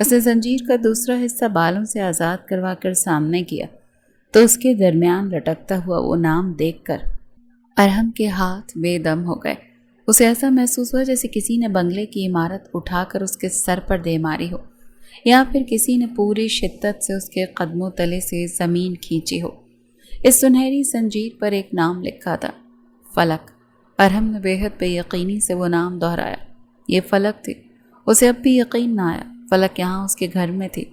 اس نے زنجیر کا دوسرا حصہ بالوں سے آزاد کروا کر سامنے کیا تو اس کے درمیان لٹکتا ہوا وہ نام دیکھ کر ارحم کے ہاتھ بے دم ہو گئے۔ اسے ایسا محسوس ہوا جیسے کسی نے بنگلے کی عمارت اٹھا کر اس کے سر پر دے ماری ہو، یا پھر کسی نے پوری شدت سے اس کے قدموں تلے سے زمین کھینچی ہو۔ اس سنہری زنجیر پر ایک نام لکھا تھا، فلک۔ ارحم نے بے حد بے یقینی سے وہ نام دہرایا۔ یہ فلک تھی۔ اسے اب بھی یقین نہ آیا۔ فلک یہاں اس کے گھر میں تھی،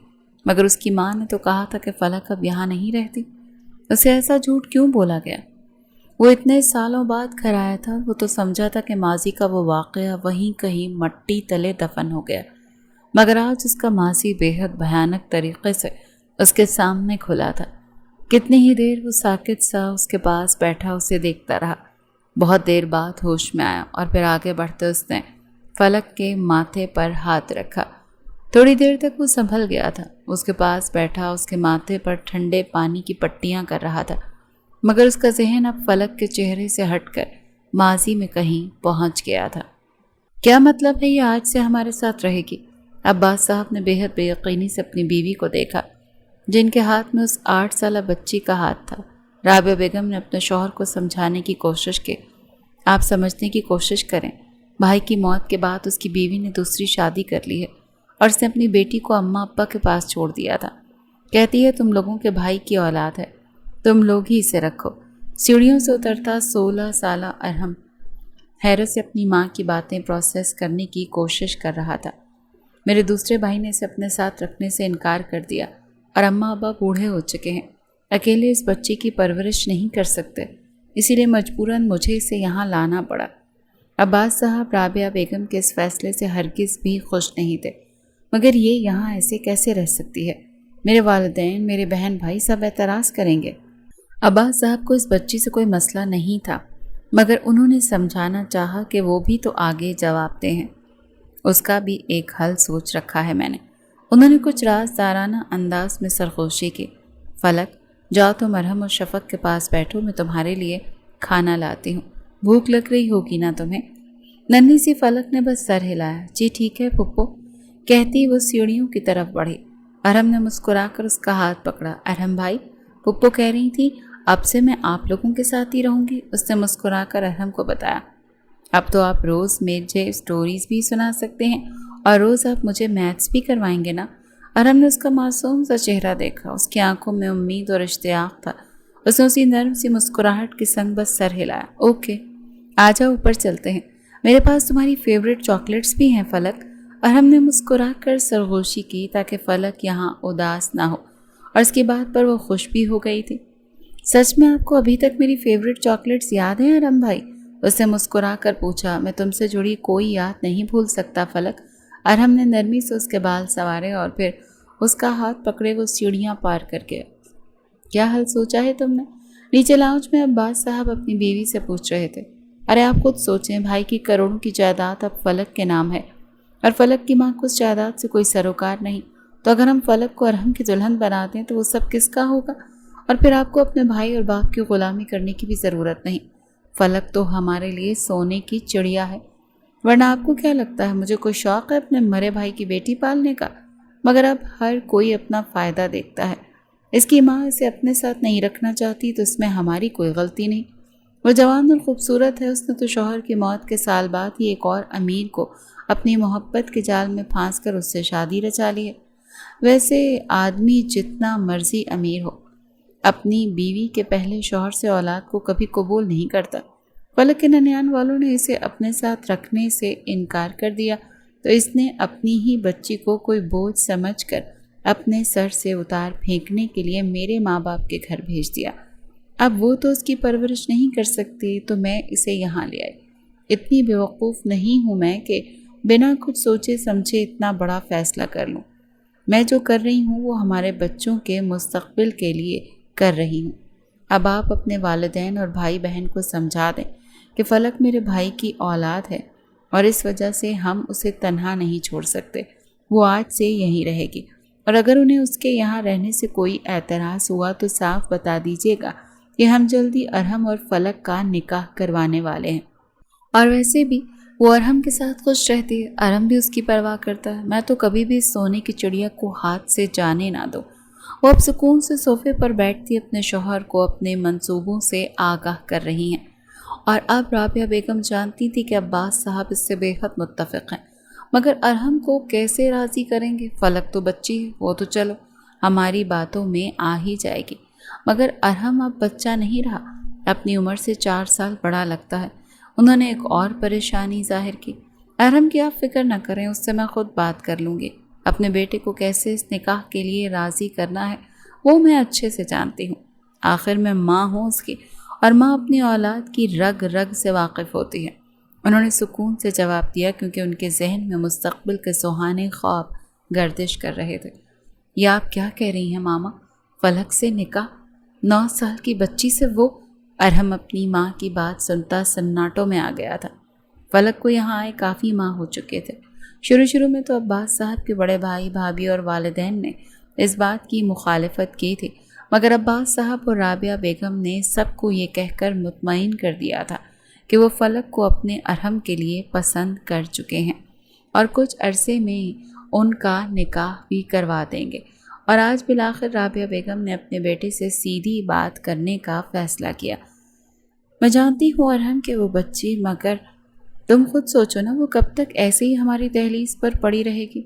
مگر اس کی ماں نے تو کہا تھا کہ فلک اب یہاں نہیں رہتی۔ اسے ایسا جھوٹ کیوں بولا گیا؟ وہ اتنے سالوں بعد گھر آیا تھا، وہ تو سمجھا تھا کہ ماضی کا وہ واقعہ وہیں کہیں مٹی تلے دفن ہو گیا، مگر آج اس کا ماضی بے حد بھیانک طریقے سے اس کے سامنے کھلا تھا۔ کتنی ہی دیر وہ ساکت سا اس کے پاس بیٹھا اسے دیکھتا رہا۔ بہت دیر بعد ہوش میں آیا اور پھر آگے بڑھتے اس نے فلک کے ماتھے پر ہاتھ رکھا۔ تھوڑی دیر تک وہ سنبھل گیا تھا، اس کے پاس بیٹھا اس کے ماتھے پر ٹھنڈے پانی کی پٹیاں کر رہا تھا، مگر اس کا ذہن اب فلک کے چہرے سے ہٹ کر ماضی میں کہیں پہنچ گیا تھا۔ کیا مطلب ہے یہ آج سے ہمارے ساتھ رہے گی؟ عباس صاحب نے بے حد بے یقینی سے اپنی بیوی کو دیکھا، جن کے ہاتھ میں اس 8 سالہ بچی کا ہاتھ تھا۔ رابعہ بیگم نے اپنے شوہر کو سمجھانے کی کوشش کی۔ آپ سمجھنے کی کوشش کریں، بھائی کی موت کے بعد اس کی بیوی نے دوسری شادی کر لی ہے اور اس نے اپنی بیٹی کو اماں ابا کے پاس چھوڑ دیا تھا۔ کہتی ہے تم لوگوں کے بھائی کی اولاد ہے، تم لوگ ہی اسے رکھو۔ سیڑھیوں سے اترتا 16 سالہ ارحم حیرت سے اپنی ماں کی باتیں پروسیس کرنے کی کوشش کر رہا تھا۔ میرے دوسرے بھائی نے اسے اپنے ساتھ رکھنے سے انکار کر دیا اور اماں ابا بوڑھے ہو چکے ہیں، اکیلے اس بچے کی پرورش نہیں کر سکتے، اسی لیے مجبوراً مجھے اسے یہاں لانا پڑا۔ عباس صاحب رابعہ بیگم کے اس فیصلے سے ہرگز بھی خوش نہیں تھے، مگر یہ یہاں ایسے کیسے رہ سکتی ہے؟ میرے والدین، میرے بہن بھائی سب اعتراض کریں گے۔ عباس صاحب کو اس بچی سے کوئی مسئلہ نہیں تھا، مگر انہوں نے سمجھانا چاہا کہ وہ بھی تو آگے جواب دے ہیں، اس کا بھی ایک حل سوچ رکھا ہے میں نے۔ انہوں نے کچھ رازدارانہ انداز میں سرخوشی کی۔ فلک، جاؤ تم ارحم اور شفق کے پاس بیٹھو، میں تمہارے لیے کھانا لاتی ہوں، بھوک لگ رہی ہوگی نا تمہیں؟ ننھی سی فلک نے بس سر ہلایا۔ جی ٹھیک ہے پھپھو، کہتی وہ سیڑھیوں کی طرف بڑھی۔ ارحم نے مسکرا کر اس کا ہاتھ پکڑا۔ ارحم بھائی، پھپھو کہہ رہی تھی اب سے میں آپ لوگوں کے ساتھ ہی رہوں گی، اس نے مسکرا کر ارحم کو بتایا۔ اب تو آپ روز مجھے اسٹوریز بھی سنا سکتے ہیں اور روز آپ مجھے میتھس بھی کروائیں گے نا؟ ارحم نے اس کا معصوم سا چہرہ دیکھا، اس کی آنکھوں میں امید اور اشتیاق تھا۔ اس نے اسی نرم سی مسکراہٹ کے سنگ بس سر ہلایا۔ اوکے، آ جاؤ اوپر چلتے ہیں، میرے پاس تمہاری فیوریٹ چاکلیٹس بھی ہیں فلک۔ ارحم نے مسکرا کر سرگوشی کی تاکہ فلک یہاں اداس نہ ہو، اور اس کی بات پر وہ خوش بھی ہو گئی تھی۔ سچ میں آپ کو ابھی تک میری فیوریٹ چاکلیٹس یاد ہیں ارحم بھائی؟ اس نے مسکرا کر پوچھا۔ میں تم سے جڑی کوئی یاد نہیں بھول سکتا فلک۔ ارحم نے نرمی سے اس کے بال سنوارے اور پھر اس کا ہاتھ پکڑے وہ سیڑھیاں پار کر گیا۔ کیا حل سوچا ہے تم نے؟ نیچے لاؤنج میں عباس صاحب اپنی بیوی سے پوچھ رہے تھے۔ ارے آپ خود سوچیں، بھائی کی کروڑوں کی جائیداد اب فلک کے نام ہے اور فلک کی ماں کو اس جائیداد سے کوئی سروکار نہیں، تو اگر ہم فلک کو ارحم کی دلہن بنا دیں تو وہ سب کس کا ہوگا؟ اور پھر آپ کو اپنے بھائی اور باپ کی غلامی کرنے کی بھی ضرورت نہیں۔ فلک تو ہمارے لیے سونے کی چڑیا ہے، ورنہ آپ کو کیا لگتا ہے مجھے کوئی شوق ہے اپنے مرے بھائی کی بیٹی پالنے کا؟ مگر اب ہر کوئی اپنا فائدہ دیکھتا ہے۔ اس کی ماں اسے اپنے ساتھ نہیں رکھنا چاہتی تو اس میں ہماری کوئی غلطی نہیں۔ وہ جوان اور خوبصورت ہے، اس نے تو شوہر کی موت کے سال بعد ہی ایک اور امیر کو اپنی محبت کے جال میں پھانس کر اس سے شادی رچا لی ہے۔ ویسے آدمی جتنا مرضی امیر ہو، اپنی بیوی کے پہلے شوہر سے اولاد کو کبھی قبول نہیں کرتا۔ فلک کے ننیان والوں نے اسے اپنے ساتھ رکھنے سے انکار کر دیا تو اس نے اپنی ہی بچی کو کوئی بوجھ سمجھ کر اپنے سر سے اتار پھینکنے کے لیے میرے ماں باپ کے گھر بھیج دیا۔ اب وہ تو اس کی پرورش نہیں کر سکتی تو میں اسے یہاں لے آئی۔ اتنی بیوقوف نہیں ہوں میں کہ بنا کچھ سوچے سمجھے اتنا بڑا فیصلہ کر لوں۔ میں جو کر رہی ہوں وہ ہمارے بچوں کے مستقبل کے لیے کر رہی ہوں۔ اب آپ اپنے والدین اور بھائی بہن کو سمجھا دیں کہ فلک میرے بھائی کی اولاد ہے اور اس وجہ سے ہم اسے تنہا نہیں چھوڑ سکتے۔ وہ آج سے یہیں رہے گی، اور اگر انہیں اس کے یہاں رہنے سے کوئی اعتراض ہوا تو صاف بتا دیجیے گا کہ ہم جلدی ارحم اور فلک کا نکاح کروانے والے ہیں۔ اور ویسے بھی وہ ارحم کے ساتھ خوش رہتی ہے، ارحم بھی اس کی پرواہ کرتا ہے۔ میں تو کبھی بھی اس سونے کی چڑیا کو ہاتھ سے جانے نہ دوں۔ وہ اب سکون سے صوفے پر بیٹھتی اپنے شوہر کو اپنے منصوبوں سے آگاہ کر رہی ہیں، اور اب رابعہ بیگم جانتی تھی کہ عباس صاحب اس سے بے حد متفق ہیں، مگر ارحم کو کیسے راضی کریں گے؟ فلک تو بچی ہے، وہ تو چلو ہماری باتوں میں آ ہی جائے گی، مگر ارحم اب بچہ نہیں رہا، اپنی عمر سے 4 سال بڑا لگتا ہے۔ انہوں نے ایک اور پریشانی ظاہر کی۔ ارحم کی آپ فکر نہ کریں، اس سے میں خود بات کر لوں گی۔ اپنے بیٹے کو کیسے اس نکاح کے لیے راضی کرنا ہے وہ میں اچھے سے جانتی ہوں، آخر میں ماں ہوں اس کی، اور ماں اپنی اولاد کی رگ رگ سے واقف ہوتی ہے۔ انہوں نے سکون سے جواب دیا، کیونکہ ان کے ذہن میں مستقبل کے سہانے خواب گردش کر رہے تھے۔ یہ آپ کیا کہہ رہی ہیں ماما؟ فلک سے نکاح؟ 9 سال کی بچی سے؟ وہ ارحم اپنی ماں کی بات سنتا سناٹوں میں آ گیا تھا۔ فلک کو یہاں آئے کافی ماہ ہو چکے تھے۔ شروع میں تو عباس صاحب کے بڑے بھائی بھابھی اور والدین نے اس بات کی مخالفت کی تھی، مگر عباس صاحب اور رابعہ بیگم نے سب کو یہ کہہ کر مطمئن کر دیا تھا کہ وہ فلک کو اپنے ارحم کے لیے پسند کر چکے ہیں اور کچھ عرصے میں ان کا نکاح بھی کروا دیں گے۔ اور آج بالآخر رابعہ بیگم نے اپنے بیٹے سے سیدھی بات کرنے کا فیصلہ کیا۔ میں جانتی ہوں ارحم کہ وہ بچی، مگر تم خود سوچو نا، وہ کب تک ایسے ہی ہماری دہلیز پر پڑی رہے گی؟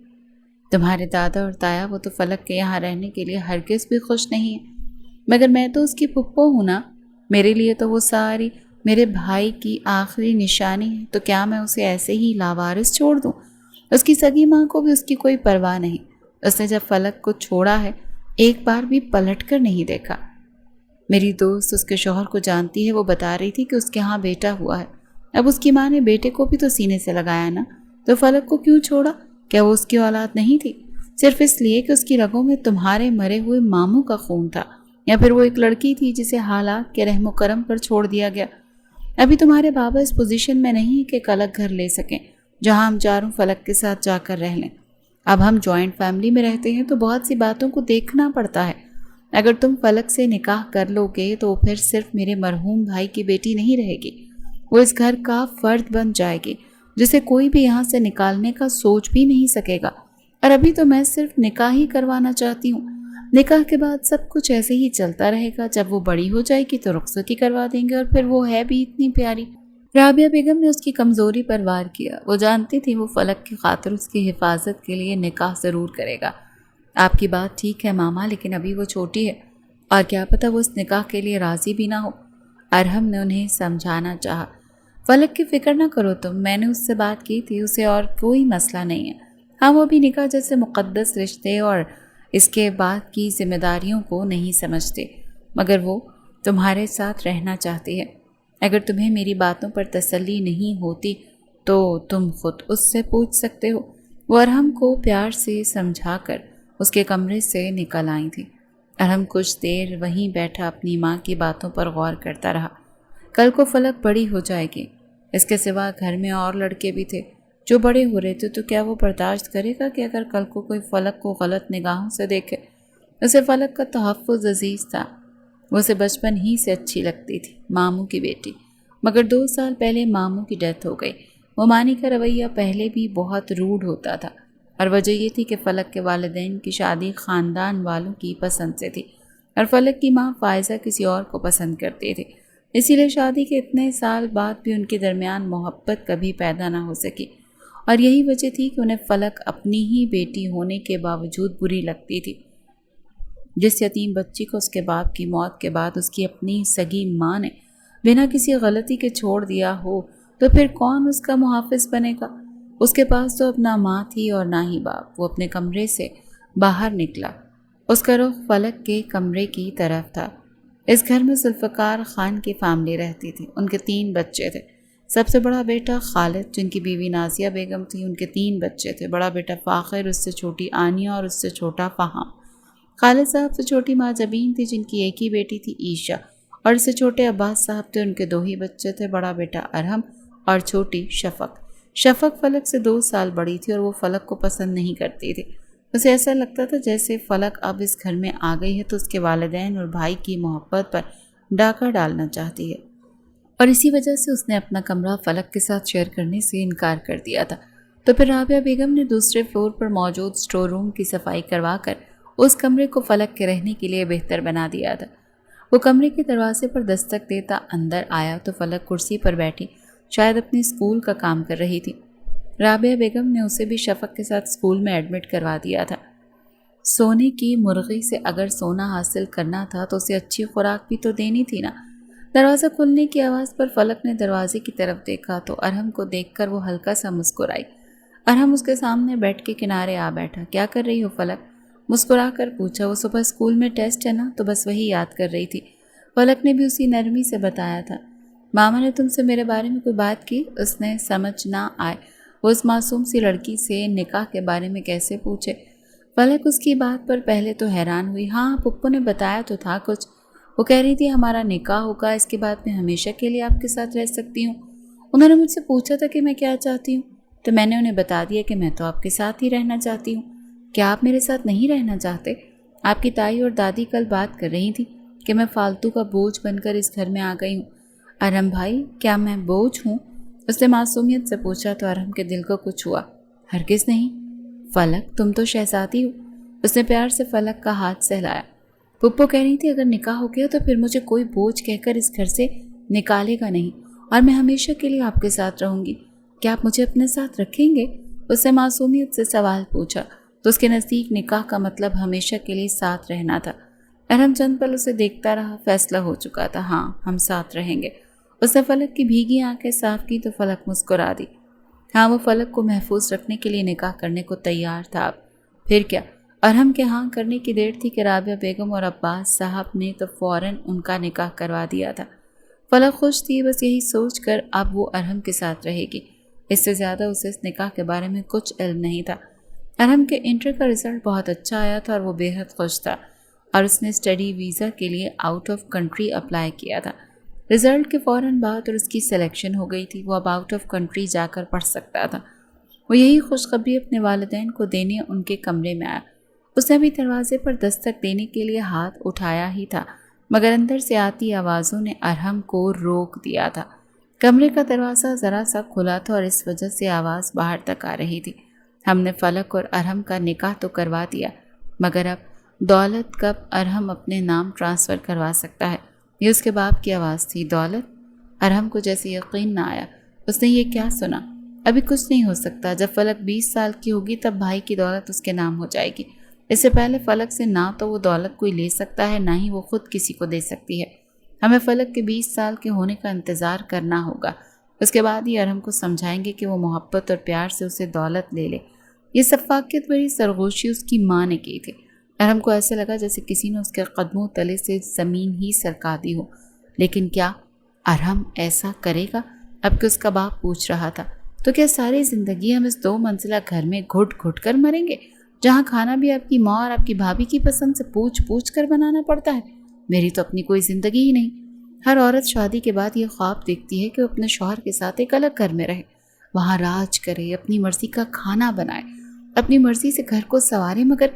تمہارے دادا اور تایا وہ تو فلک کے یہاں رہنے کے لیے ہرگز بھی خوش نہیں ہیں، مگر میں تو اس کی پھپھو ہوں نا، میرے لیے تو وہ ساری میرے بھائی کی آخری نشانی ہے، تو کیا میں اسے ایسے ہی لاوارث چھوڑ دوں؟ اس کی سگی ماں کو بھی اس کی کوئی پرواہ نہیں، اس نے جب فلک کو چھوڑا ہے ایک بار بھی پلٹ کر نہیں دیکھا۔ میری دوست اس کے شوہر کو جانتی ہے، وہ بتا رہی تھی کہ اس کے ہاں بیٹا ہوا ہے۔ اب اس کی ماں نے بیٹے کو بھی تو سینے سے لگایا نا، تو فلک کو کیوں چھوڑا؟ کیا وہ اس کی اولاد نہیں تھی؟ صرف اس لیے کہ اس کی رگوں میں تمہارے مرے ہوئے ماموں کا خون تھا، یا پھر وہ ایک لڑکی تھی جسے حالات کے رحم و کرم پر چھوڑ دیا گیا؟ ابھی تمہارے بابا اس پوزیشن میں نہیں کہ ایک الگ گھر لے سکیں جہاں ہم چاروں فلک کے ساتھ جا کر رہ لیں۔ اب ہم جوائنٹ فیملی میں رہتے ہیں تو بہت سی باتوں کو دیکھنا پڑتا ہے۔ اگر تم فلک سے نکاح کر لو گے تو پھر صرف میرے مرحوم بھائی کی بیٹی نہیں رہے گی، وہ اس گھر کا فرد بن جائے گی جسے کوئی بھی یہاں سے نکالنے کا سوچ بھی نہیں سکے گا۔ اور ابھی تو میں صرف نکاح ہی کروانا چاہتی ہوں، نکاح کے بعد سب کچھ ایسے ہی چلتا رہے گا، جب وہ بڑی ہو جائے گی تو رخصتی کروا دیں گے، اور پھر وہ ہے بھی اتنی پیاری۔ رابعہ بیگم نے اس کی کمزوری پر وار کیا، وہ جانتی تھی وہ فلک کی خاطر اس کی حفاظت کے لیے نکاح ضرور کرے گا۔ آپ کی بات ٹھیک ہے ماما، لیکن ابھی وہ چھوٹی ہے، اور کیا پتہ وہ اس نکاح کے لیے راضی بھی نہ ہو۔ ارحم نے انہیں سمجھانا چاہا۔ فلک کی فکر نہ کرو تم، میں نے اس سے بات کی تھی، اسے اور کوئی مسئلہ نہیں ہے۔ ہم وہ بھی نکاح جیسے مقدس رشتے اور اس کے بعد کی ذمہ داریوں کو نہیں سمجھتے، مگر وہ تمہارے ساتھ رہنا چاہتی ہے۔ اگر تمہیں میری باتوں پر تسلی نہیں ہوتی تو تم خود اس سے پوچھ سکتے ہو۔ وہ ارحم کو پیار سے سمجھا کر اس کے کمرے سے نکل آئی تھی۔ ارحم کچھ دیر وہیں بیٹھا اپنی ماں کی باتوں پر غور کرتا رہا۔ کل کو فلک بڑی ہو جائے گی، اس کے سوا گھر میں اور لڑکے بھی تھے جو بڑے ہو رہے تھے، تو کیا وہ برداشت کرے گا کہ اگر کل کو کوئی فلک کو غلط نگاہوں سے دیکھے؟ اسے فلک کا تحفظ عزیز تھا، وہ اسے بچپن ہی سے اچھی لگتی تھی، ماموں کی بیٹی، مگر 2 سال پہلے ماموں کی ڈیتھ ہو گئی۔ ممانی کا رویہ پہلے بھی بہت روڈ ہوتا تھا، اور وجہ یہ تھی کہ فلک کے والدین کی شادی خاندان والوں کی پسند سے تھی، اور فلک کی ماں فائزہ کسی اور کو پسند کرتی تھی، اسی لیے شادی کے اتنے سال بعد بھی ان کے درمیان محبت کبھی پیدا نہ ہو سکی، اور یہی وجہ تھی کہ انہیں فلک اپنی ہی بیٹی ہونے کے باوجود بری لگتی تھی۔ جس یتیم بچی کو اس کے باپ کی موت کے بعد اس کی اپنی سگی ماں نے بنا کسی غلطی کے چھوڑ دیا ہو، تو پھر کون اس کا محافظ بنے گا؟ اس کے پاس تو اپنا ماں تھی اور نہ ہی باپ۔ وہ اپنے کمرے سے باہر نکلا، اس کا رخ فلک کے کمرے کی طرف تھا۔ اس گھر میں ذوالفقار خان کی فیملی رہتی تھی، ان کے 3 بچے تھے۔ سب سے بڑا بیٹا خالد، جن کی بیوی نازیہ بیگم تھی، ان کے 3 بچے تھے، بڑا بیٹا فاخر، اس سے چھوٹی آنیہ اور اس سے چھوٹا فہام۔ خالد صاحب سے چھوٹی ماں جبین تھی، جن کی ایک ہی بیٹی تھی عیشہ، اور اس سے چھوٹے عباس صاحب تھے، ان کے 2 ہی بچے تھے، بڑا بیٹا ارحم اور چھوٹی شفق۔ شفق فلک سے 2 سال بڑی تھی اور وہ فلک کو پسند نہیں کرتی تھی۔ اسے ایسا لگتا تھا جیسے فلک اب اس گھر میں آ گئی ہے تو اس کے والدین اور بھائی کی محبت پر ڈاکہ ڈالنا چاہتی ہے، اور اسی وجہ سے اس نے اپنا کمرہ فلک کے ساتھ شیئر کرنے سے انکار کر دیا تھا۔ تو پھر رابعہ بیگم نے دوسرے فلور پر موجود اسٹور روم کی صفائی کروا کر اس کمرے کو فلک کے رہنے کے لیے بہتر بنا دیا تھا۔ وہ کمرے کے دروازے پر دستک دیتا اندر آیا تو فلک کرسی پر بیٹھی شاید اپنے اسکول کا کام کر رہی تھی۔ رابعہ بیگم نے اسے بھی شفق کے ساتھ اسکول میں ایڈمٹ کروا دیا تھا۔ سونے کی مرغی سے اگر سونا حاصل کرنا تھا تو اسے اچھی خوراک بھی تو دینی تھی نا۔ دروازہ کھلنے کی آواز پر فلک نے دروازے کی طرف دیکھا تو ارحم کو دیکھ کر وہ ہلکا سا مسکرائی۔ ارحم اس کے سامنے بیٹھ کے کنارے آ بیٹھا۔ کیا کر رہی ہو فلک؟ مسکرا کر پوچھا۔ وہ صبح اسکول میں ٹیسٹ ہے نا تو بس وہی یاد کر رہی تھی۔ فلک نے بھی اسی نرمی سے بتایا تھا۔ ماما نے تم سے میرے بارے میں کوئی بات کی؟ اس نے سمجھ نہ آئے وہ اس معصوم سی لڑکی سے نکاح کے بارے میں کیسے پوچھے۔ فلک اس کی بات پر پہلے تو حیران ہوئی۔ ہاں پپو نے بتایا تو تھا کچھ، وہ کہہ رہی تھی ہمارا نکاح ہوگا، اس کے بعد میں ہمیشہ کے لیے آپ کے ساتھ رہ سکتی ہوں۔ انہوں نے مجھ سے پوچھا تھا کہ میں کیا چاہتی ہوں تو میں نے انہیں بتا دیا کہ میں تو آپ کے ساتھ ہی رہنا چاہتی ہوں۔ کیا آپ میرے ساتھ نہیں رہنا چاہتے؟ آپ کی تائی اور دادی کل بات کر رہی تھی کہ میں فالتو کا بوجھ بن کر اس گھر میں آ گئی ہوں۔ ارحم بھائی کیا میں بوجھ ہوں؟ اس نے معصومیت سے پوچھا تو ارحم کے دل کو کچھ ہوا۔ ہرگز نہیں فلک، تم تو شہزادی ہو۔ اس نے پیار سے فلک کا ہاتھ سہلایا۔ پپو کہہ رہی تھی اگر نکاح ہو گیا تو پھر مجھے کوئی بوجھ کہہ کر اس گھر سے نکالے گا نہیں اور میں ہمیشہ کے لیے آپ کے ساتھ رہوں گی۔ کیا آپ مجھے اپنے ساتھ رکھیں گے؟ اس نے معصومیت سے سوال پوچھا تو اس کے نزدیک نکاح کا مطلب ہمیشہ کے لیے ساتھ رہنا تھا۔ ارحم چند پل اسے دیکھتا رہا۔ فیصلہ ہو چکا تھا، ہاں ہم ساتھ رہیں گے۔ اس نے فلک کی بھیگی آنکھیں صاف کی تو فلک مسکرا دی۔ ہاں وہ فلک کو محفوظ رکھنے کے لیے نکاح کرنے کو تیار تھا۔ اب پھر کیا؟ ارحم کے ہاں کرنے کی دیر تھی کہ رابعہ بیگم اور عباس صاحب نے تو فوراً ان کا نکاح کروا دیا تھا۔ فلک خوش تھی، بس یہی سوچ کر اب وہ ارحم کے ساتھ رہے گی۔ اس سے زیادہ اسے اس نکاح کے بارے میں کچھ علم نہیں تھا۔ ارحم کے انٹر کا رزلٹ بہت اچھا آیا تھا اور وہ بے حد خوش تھا اور اس نے اسٹڈی ویزا کے لیے آؤٹ آف کنٹری اپلائی کیا تھا۔ رزلٹ کے فوراً بعد اور اس کی سلیکشن ہو گئی تھی، وہ اب آؤٹ آف کنٹری جا کر پڑھ سکتا تھا۔ وہ یہی خوشخبری اپنے والدین کو دینے ان کے کمرے میں آیا۔ اس نے ابھی دروازے پر دستک دینے کے لیے ہاتھ اٹھایا ہی تھا مگر اندر سے آتی آوازوں نے ارحم کو روک دیا تھا۔ کمرے کا دروازہ ذرا سا کھلا تھا اور اس وجہ سے آواز باہر تک آ رہی تھی۔ ہم نے فلک اور ارحم کا نکاح تو کروا دیا مگر اب دولت کب ارحم اپنے نام ٹرانسفر کروا سکتا ہے؟ یہ اس کے باپ کی آواز تھی۔ دولت؟ ارحم کو جیسے یقین نہ آیا۔ اس نے یہ کیا سنا؟ ابھی کچھ نہیں ہو سکتا۔ جب فلک 20 سال کی ہوگی تب بھائی کی دولت اس کے نام ہو جائے گی۔ اس سے پہلے فلک سے نہ تو وہ دولت کوئی لے سکتا ہے نہ ہی وہ خود کسی کو دے سکتی ہے۔ ہمیں فلک کے 20 سال کے ہونے کا انتظار کرنا ہوگا، اس کے بعد ہی ارحم کو سمجھائیں گے کہ وہ محبت اور پیار سے اسے دولت لے لے۔ یہ سفاکیت بڑی سرگوشی اس کی ماں نے کی تھی۔ ارحم کو ایسے لگا جیسے کسی نے اس کے قدموں تلے سے زمین ہی سرکا دی ہو۔ لیکن کیا ارحم ایسا کرے گا؟ اب کہ اس کا باپ پوچھ رہا تھا۔ تو کیا ساری زندگی ہم اس 2 منزلہ گھر میں گھٹ گھٹ کر مریں گے جہاں کھانا بھی آپ کی ماں اور آپ کی بھابھی کی پسند سے پوچھ پوچھ کر بنانا پڑتا ہے؟ میری تو اپنی کوئی زندگی ہی نہیں۔ ہر عورت شادی کے بعد یہ خواب دیکھتی ہے کہ وہ اپنے شوہر کے ساتھ ایک الگ گھر میں رہے، وہاں راج کرے، اپنی مرضی کا کھانا بنائے، اپنی مرضی سے گھر کو سنوارے، مگر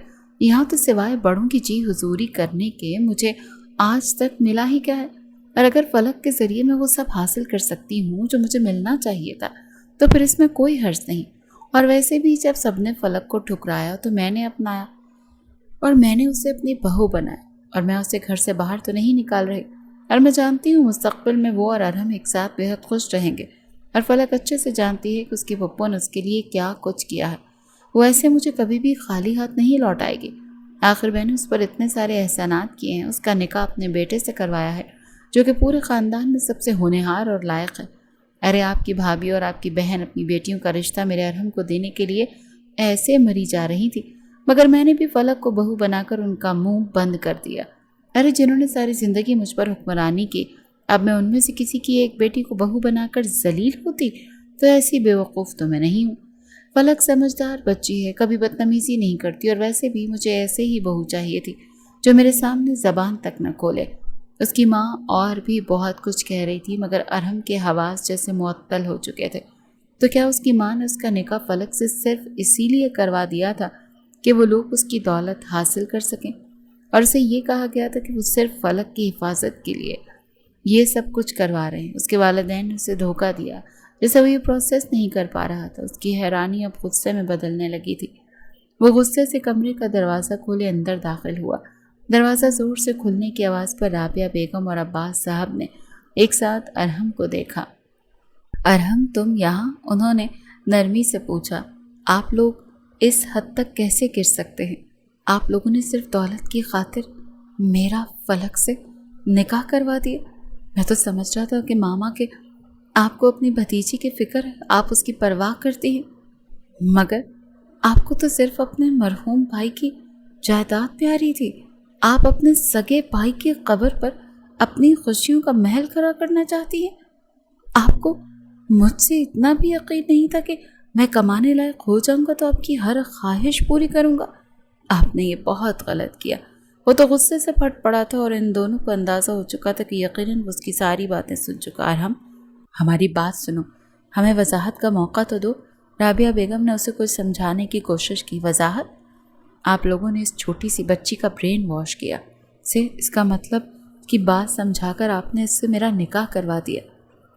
یہاں تو سوائے بڑوں کی جی حضوری کرنے کے مجھے آج تک ملا ہی کیا ہے؟ اور اگر فلک کے ذریعے میں وہ سب حاصل کر سکتی ہوں جو مجھے ملنا چاہیے تھا تو پھر اس میں کوئی حرج نہیں۔ اور ویسے بھی جب سب نے فلک کو ٹھکرایا تو میں نے اپنایا اور میں نے اسے اپنی بہو بنایا اور میں اسے گھر سے باہر تو نہیں نکال رہی۔ اور میں جانتی ہوں مستقبل میں وہ اور ارحم ایک ساتھ بے حد خوش رہیں گے۔ اور فلک اچھے سے جانتی ہے کہ اس کی پپو نے اس کے لیے کیا کچھ کیا ہے۔ وہ ایسے مجھے کبھی بھی خالی ہاتھ نہیں لوٹائے گی۔ آخر میں نے اس پر اتنے سارے احسانات کیے ہیں، اس کا نکاح اپنے بیٹے سے کروایا ہے جو کہ پورے خاندان میں سب سے ہونہار اور لائق ہے۔ ارے آپ کی بھابھی اور آپ کی بہن اپنی بیٹیوں کا رشتہ میرے ارحم کو دینے کے لیے ایسے مری جا رہی تھی مگر میں نے بھی فلک کو بہو بنا کر ان کا منہ بند کر دیا۔ ارے جنہوں نے ساری زندگی مجھ پر حکمرانی کی، اب میں ان میں سے کسی کی ایک بیٹی کو بہو بنا کر ذلیل ہوتی تو ایسی بے وقوف تو میں نہیں ہوں۔ فلک سمجھدار بچی ہے، کبھی بدتمیزی نہیں کرتی اور ویسے بھی مجھے ایسے ہی بہو چاہیے تھی جو میرے سامنے زبان تک نہ کھولے۔ اس کی ماں اور بھی بہت کچھ کہہ رہی تھی مگر ارحم کے حواس جیسے معطل ہو چکے تھے۔ تو کیا اس کی ماں نے اس کا نکاح فلک سے صرف اسی لیے کروا دیا تھا کہ وہ لوگ اس کی دولت حاصل کر سکیں؟ اور اسے یہ کہا گیا تھا کہ وہ صرف فلک کی حفاظت کے لیے۔ یہ سب کچھ کروا رہے ہیں۔ اس کے والدین نے اسے دھوکہ دیا جیسے وہ یہ پروسیس نہیں کر پا رہا تھا۔ اس کی حیرانی اب غصے میں بدلنے لگی تھی۔ وہ غصے سے کمرے کا دروازہ کھولے اندر داخل ہوا۔ دروازہ زور سے کھلنے کی آواز پر رابعہ بیگم اور عباس صاحب نے ایک ساتھ ارحم کو دیکھا۔ ارحم تم یہاں؟ انہوں نے نرمی سے پوچھا۔ آپ لوگ اس حد تک کیسے گر سکتے ہیں؟ آپ لوگوں نے صرف دولت کی خاطر میرا فلک سے نکاح کروا دیا؟ میں تو سمجھ رہا تھا کہ ماما کے آپ کو اپنی بھتیجی کی فکر ہے، آپ اس کی پرواہ کرتی ہیں، مگر آپ کو تو صرف اپنے مرحوم بھائی کی جائیداد پیاری تھی۔ آپ اپنے سگے بھائی کی قبر پر اپنی خوشیوں کا محل کھڑا کرنا چاہتی ہیں۔ آپ کو مجھ سے اتنا بھی یقین نہیں تھا کہ میں کمانے لائق ہو جاؤں گا تو آپ کی ہر خواہش پوری کروں گا۔ آپ نے یہ بہت غلط کیا۔ وہ تو غصے سے پھٹ پڑا تھا اور ان دونوں کو اندازہ ہو چکا تھا کہ یقیناً وہ اس کی ساری باتیں سن چکا۔ ارحم ہماری بات سنو، ہمیں وضاحت کا موقع تو دو۔ رابعہ بیگم نے اسے کچھ سمجھانے کی کوشش کی۔ وضاحت؟ آپ لوگوں نے اس چھوٹی سی بچی کا برین واش کیا سے اس کا مطلب کی بات سمجھا کر آپ نے اس سے میرا نکاح کروا دیا۔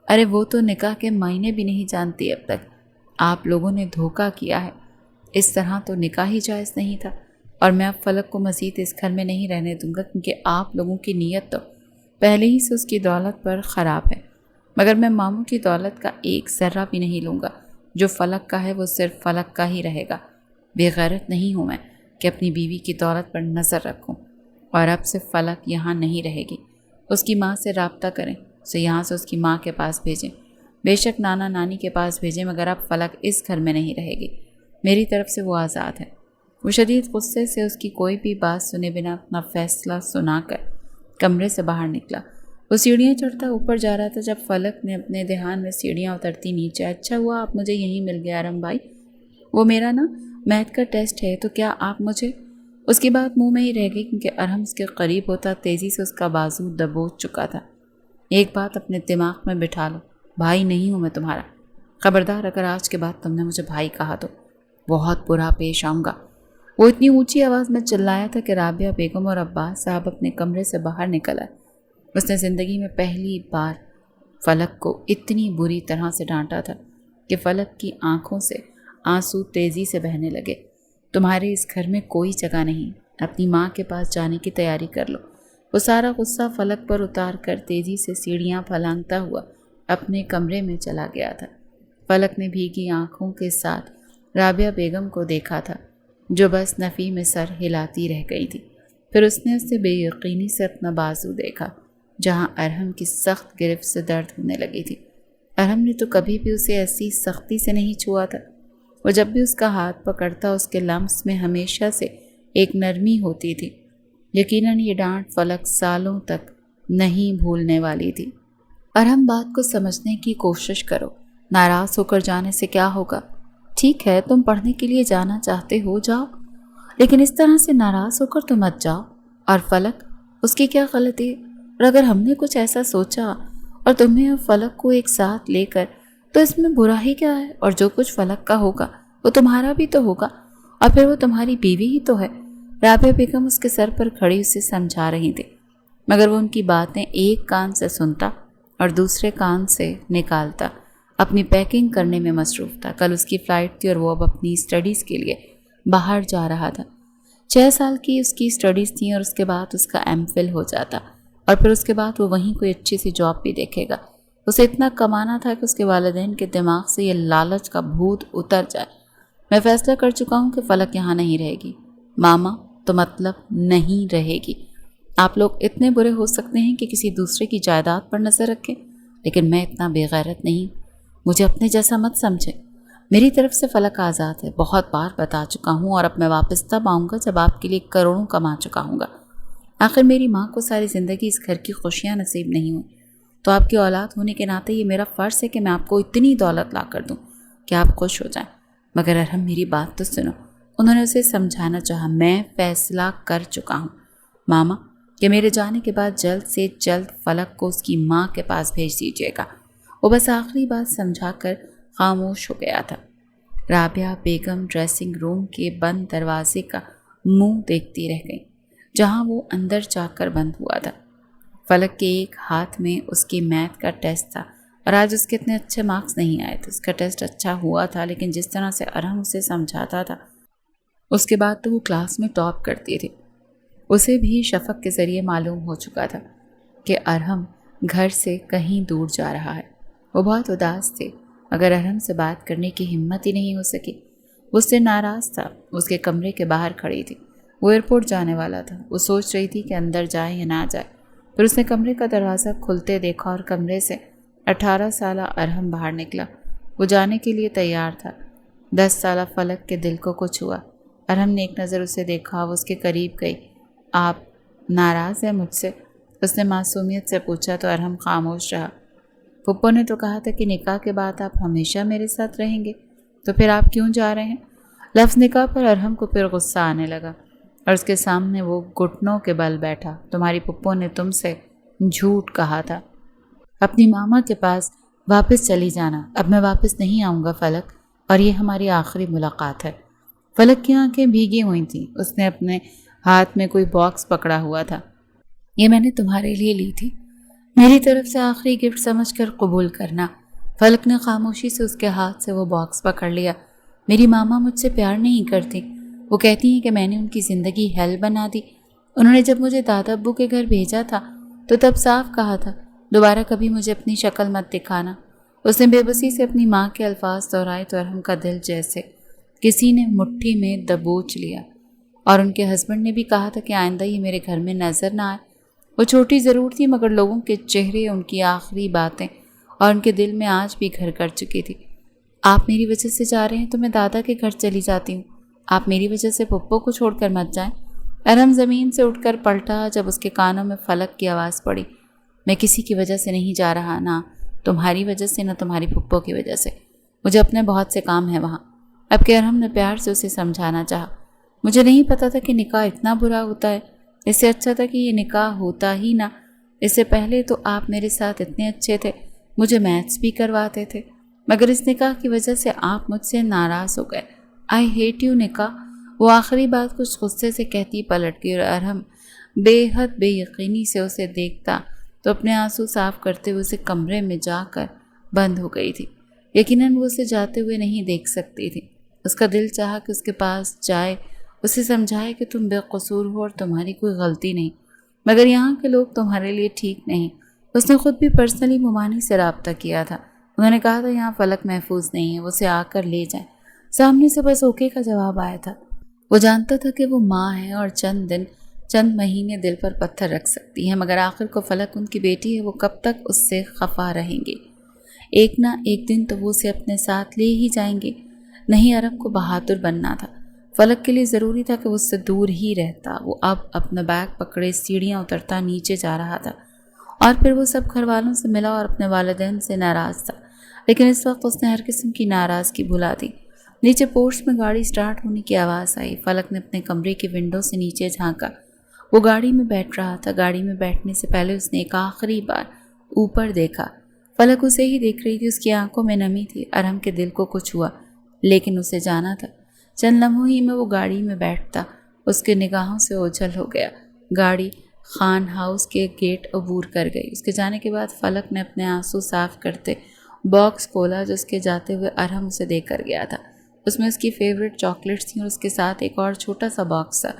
ارے وہ تو نکاح کے معنی بھی نہیں جانتی اب تک۔ آپ لوگوں نے دھوکہ کیا ہے۔ اس طرح تو نکاح ہی جائز نہیں تھا، اور میں اب فلک کو مزید اس گھر میں نہیں رہنے دوں گا، کیونکہ آپ لوگوں کی نیت تو پہلے ہی سے اس کی دولت پر خراب ہے۔ مگر میں ماموں کی دولت کا ایک ذرہ بھی نہیں لوں گا۔ جو فلک کا ہے وہ صرف فلک کا ہی رہے گا۔ بے غیرت نہیں ہوں میں کہ اپنی بیوی کی دولت پر نظر رکھوں۔ اور اب سے فلک یہاں نہیں رہے گی۔ اس کی ماں سے رابطہ کریں، اسے یہاں سے اس کی ماں کے پاس بھیجیں۔ بے شک نانا نانی کے پاس بھیجیں، مگر اب فلک اس گھر میں نہیں رہے گی۔ میری طرف سے وہ آزاد ہے۔ وہ شدید غصے سے اس کی کوئی بھی بات سنے بنا اپنا فیصلہ سنا کر کمرے سے باہر نکلا۔ وہ سیڑھیاں چڑھتا اوپر جا رہا تھا جب فلک نے اپنے دھیان میں سیڑھیاں اترتی نیچے۔ اچھا ہوا آپ مجھے یہیں مل گیا ارحم بھائی۔ وہ میرا میتھ کا ٹیسٹ ہے، تو کیا آپ مجھے؟ اس کی بات منہ میں ہی رہ گئی کیونکہ ارحم اس کے قریب ہوتا تیزی سے اس کا بازو دبوچ چکا تھا۔ ایک بات اپنے دماغ میں بٹھا لو، بھائی نہیں ہوں میں تمہارا۔ خبردار اگر آج کے بعد تم نے مجھے بھائی کہا تو بہت برا پیش آؤں گا۔ وہ اتنی اونچی آواز میں چلایا تھا کہ رابعہ بیگم اور عباس صاحب اپنے کمرے سے باہر نکل آئے۔ اس نے زندگی میں پہلی بار فلک کو اتنی بری طرح سے ڈانٹا تھا کہ فلک کی آنکھوں سے آنسو تیزی سے بہنے لگے۔ تمہارے اس گھر میں کوئی جگہ نہیں، اپنی ماں کے پاس جانے کی تیاری کر لو۔ وہ سارا غصہ فلک پر اتار کر تیزی سے سیڑھیاں پھلانگتا ہوا اپنے کمرے میں چلا گیا تھا۔ فلک نے بھیگی آنکھوں کے ساتھ رابعہ بیگم کو دیکھا تھا، جو بس نفی میں سر ہلاتی رہ گئی تھی۔ پھر اس نے اسے بے یقینی سے اپنا بازو دیکھا، جہاں ارحم کی سخت گرفت سے درد ہونے لگی تھی۔ ارحم نے تو کبھی بھی اسے ایسی سختی سے نہیں چھوا تھا۔ وہ جب بھی اس کا ہاتھ پکڑتا اس کے لمس میں ہمیشہ سے ایک نرمی ہوتی تھی۔ یقیناً یہ ڈانٹ فلک سالوں تک نہیں بھولنے والی تھی۔ ارحم بات کو سمجھنے کی کوشش کرو، ناراض ہو کر جانے سے کیا ہوگا؟ ٹھیک ہے تم پڑھنے کے لیے جانا چاہتے ہو جاؤ، لیکن اس طرح سے ناراض ہو کر تو مت جاؤ۔ اور فلک، اس کی کیا غلطی ہے؟ اور اگر ہم نے کچھ ایسا سوچا اور تمہیں اور فلک کو ایک ساتھ لے کر، تو اس میں برا ہی کیا ہے؟ اور جو کچھ فلک کا ہوگا وہ تمہارا بھی تو ہوگا، اور پھر وہ تمہاری بیوی ہی تو ہے۔ رابعہ بیگم اس کے سر پر کھڑی اسے سمجھا رہی تھی، مگر وہ ان کی باتیں ایک کان سے سنتا اور دوسرے کان سے نکالتا اپنی پیکنگ کرنے میں مصروف تھا۔ کل اس کی فلائٹ تھی اور وہ اب اپنی اسٹڈیز کے لیے باہر جا رہا تھا۔ 6 سال کی اس کی اسٹڈیز تھیں اور اس کے بعد اس کا ایم فل ہو جاتا، اور پھر اس کے بعد وہ وہیں کوئی اچھی سی جاب بھی دیکھے گا۔ اسے اتنا کمانا تھا کہ اس کے والدین کے دماغ سے یہ لالچ کا بھوت اتر جائے۔ میں فیصلہ کر چکا ہوں کہ فلک یہاں نہیں رہے گی۔ ماما تو مطلب نہیں رہے گی۔ آپ لوگ اتنے برے ہو سکتے ہیں کہ کسی دوسرے کی جائیداد پر نظر رکھیں، لیکن میں اتنا بے غیرت نہیں۔ مجھے اپنے جیسا مت سمجھے۔ میری طرف سے فلک آزاد ہے، بہت بار بتا چکا ہوں، اور اب میں واپس تب آؤں گا جب آپ کے لیے کروڑوں کما چکا ہوں گا۔ آخر میری ماں کو ساری زندگی اس گھر کی خوشیاں نصیب نہیں ہوئی، تو آپ کی اولاد ہونے کے ناطے یہ میرا فرض ہے کہ میں آپ کو اتنی دولت لا کر دوں کہ آپ خوش ہو جائیں۔ مگر ارحم میری بات تو سنو۔ انہوں نے اسے سمجھانا چاہا۔ میں فیصلہ کر چکا ہوں ماما کہ میرے جانے کے بعد جلد سے جلد فلک کو اس کی ماں کے پاس بھیج دیجیے گا۔ وہ بس آخری بات سمجھا کر خاموش ہو گیا تھا۔ رابعہ بیگم ڈریسنگ روم کے بند دروازے کا منہ دیکھتی رہ گئی، جہاں وہ اندر جا کر بند ہوا تھا۔ فلک کے ایک ہاتھ میں اس کی میتھ کا ٹیسٹ تھا اور آج اس کے اتنے اچھے مارکس نہیں آئے تھے۔ اس کا ٹیسٹ اچھا ہوا تھا، لیکن جس طرح سے ارحم اسے سمجھاتا تھا اس کے بعد تو وہ کلاس میں ٹاپ کرتی تھی۔ اسے بھی شفق کے ذریعے معلوم ہو چکا تھا کہ ارحم گھر سے کہیں دور جا رہا ہے۔ وہ بہت اداس تھے، مگر ارحم سے بات کرنے کی ہمت ہی نہیں ہو سکی۔ وہ اس سے ناراض تھا۔ اس کے کمرے کے باہر کھڑی تھی۔ وہ ایئرپورٹ جانے والا تھا۔ وہ سوچ رہی تھی کہ اندر جائے یا نہ جائے۔ پھر اس نے کمرے کا دروازہ کھلتے دیکھا اور کمرے سے 18 سالہ ارحم باہر نکلا۔ وہ جانے کے لیے تیار تھا۔ 10 سالہ فلک کے دل کو کچھ ہوا۔ ارحم نے ایک نظر اسے دیکھا۔ وہ اس کے قریب گئی۔ آپ ناراض ہیں مجھ سے؟ اس نے معصومیت سے پوچھا تو ارحم خاموش رہا۔ پھپھو نے تو کہا تھا کہ نکاح کے بعد آپ ہمیشہ میرے ساتھ رہیں گے، تو پھر آپ کیوں جا رہے ہیں؟ لفظ نکاح پر ارحم کو پھر غصہ آنے لگا اور اس کے سامنے وہ گھٹنوں کے بل بیٹھا۔ تمہاری پھپھو نے تم سے جھوٹ کہا تھا۔ اپنی ماما کے پاس واپس چلی جانا۔ اب میں واپس نہیں آؤں گا فلک، اور یہ ہماری آخری ملاقات ہے۔ فلک کی آنکھیں بھیگی ہوئی تھیں۔ اس نے اپنے ہاتھ میں کوئی باکس پکڑا ہوا تھا۔ یہ میں نے تمہارے لیے لی تھی، میری طرف سے آخری گفٹ سمجھ کر قبول کرنا۔ فلک نے خاموشی سے اس کے ہاتھ سے وہ باکس پکڑ لیا۔ میری ماما مجھ سے پیار نہیں کرتی۔ وہ کہتی ہیں کہ میں نے ان کی زندگی ہیل بنا دی۔ انہوں نے جب مجھے دادا ابو کے گھر بھیجا تھا تو تب صاف کہا تھا دوبارہ کبھی مجھے اپنی شکل مت دکھانا۔ اس نے بے بسی سے اپنی ماں کے الفاظ دہرائے تو ارحم کا دل جیسے کسی نے مٹھی میں دبوچ لیا۔ اور ان کے ہسبینڈ نے بھی کہا تھا کہ آئندہ یہ میرے گھر میں نظر نہ آئے۔ وہ چھوٹی ضرور تھی، مگر لوگوں کے چہرے، ان کی آخری باتیں اور ان کے دل میں آج بھی گھر کر چکی تھی۔ آپ میری وجہ سے جا رہے ہیں تو میں دادا کے گھر چلی جاتی ہوں۔ آپ میری وجہ سے پھپھو کو چھوڑ کر مت جائیں۔ ارحم زمین سے اٹھ کر پلٹا جب اس کے کانوں میں فلک کی آواز پڑی۔ میں کسی کی وجہ سے نہیں جا رہا، نہ تمہاری وجہ سے نہ تمہاری پھپھو کی وجہ سے۔ مجھے اپنے بہت سے کام ہیں وہاں۔ اب کہ ارحم نے پیار سے اسے سمجھانا چاہا۔ مجھے نہیں پتا تھا کہ نکاح اتنا برا ہوتا ہے۔ اس سے اچھا تھا کہ یہ نکاح ہوتا ہی نہ۔ اس سے پہلے تو آپ میرے ساتھ اتنے اچھے تھے، مجھے میتھس بھی کرواتے تھے، مگر اس نکاح کی وجہ سے آپ مجھ سے ناراض ہو گئے۔ آئی ہیٹ یو نکاح۔ وہ آخری بات کچھ غصے سے کہتی پلٹ گئی اور ارحم بے حد بے یقینی سے اسے دیکھتا تو اپنے آنسو صاف کرتے ہوئے اسے کمرے میں جا کر بند ہو گئی تھی۔ یقیناً وہ اسے جاتے ہوئے نہیں دیکھ سکتی تھی۔ اس کا دل چاہا کہ اس کے پاس جائے، اسے سمجھائے کہ تم بے قصور ہو اور تمہاری کوئی غلطی نہیں، مگر یہاں کے لوگ تمہارے لیے ٹھیک نہیں۔ اس نے خود بھی پرسنلی ممانی سے رابطہ کیا تھا۔ انہوں نے کہا تھا یہاں فلک محفوظ نہیں ہے، وہ اسے آ کر لے جائیں۔ سامنے سے بس اوکے کا جواب آیا تھا۔ وہ جانتا تھا کہ وہ ماں ہے اور چند دن چند مہینے دل پر پتھر رکھ سکتی ہیں، مگر آخر کو فلک ان کی بیٹی ہے، وہ کب تک اس سے خفا رہیں گی؟ ایک نہ ایک دن تو وہ اسے اپنے ساتھ لے ہی جائیں گے۔ نہیں، ارحم کو بہادر بننا تھا۔ فلک کے لیے ضروری تھا کہ وہ اس سے دور ہی رہتا۔ وہ اب اپنا بیگ پکڑے سیڑھیاں اترتا نیچے جا رہا تھا اور پھر وہ سب گھر والوں سے ملا اور اپنے والدین سے ناراض تھا، لیکن اس وقت اس نے ہر قسم کی ناراضگی بھلا دی۔ نیچے پورچ میں گاڑی سٹارٹ ہونے کی آواز آئی۔ فلک نے اپنے کمرے کی ونڈو سے نیچے جھانکا۔ وہ گاڑی میں بیٹھ رہا تھا۔ گاڑی میں بیٹھنے سے پہلے اس نے ایک آخری بار اوپر دیکھا۔ فلک اسے ہی دیکھ رہی تھی۔ اس کی آنکھوں میں نمی تھی۔ ارحم کے دل کو کچھ ہوا، لیکن اسے جانا تھا۔ چند لمحوں ہی میں وہ گاڑی میں بیٹھتا اس کے نگاہوں سے اوجھل ہو گیا۔ گاڑی خان ہاؤس کے گیٹ عبور کر گئی۔ اس کے جانے کے بعد فلک نے اپنے آنسو صاف کرتے باکس کھولا جو اس کے جاتے ہوئے ارحم اسے دے کر گیا تھا۔ اس میں اس کی فیوریٹ چاکلیٹس تھیں اور اس کے ساتھ ایک اور چھوٹا سا باکس تھا۔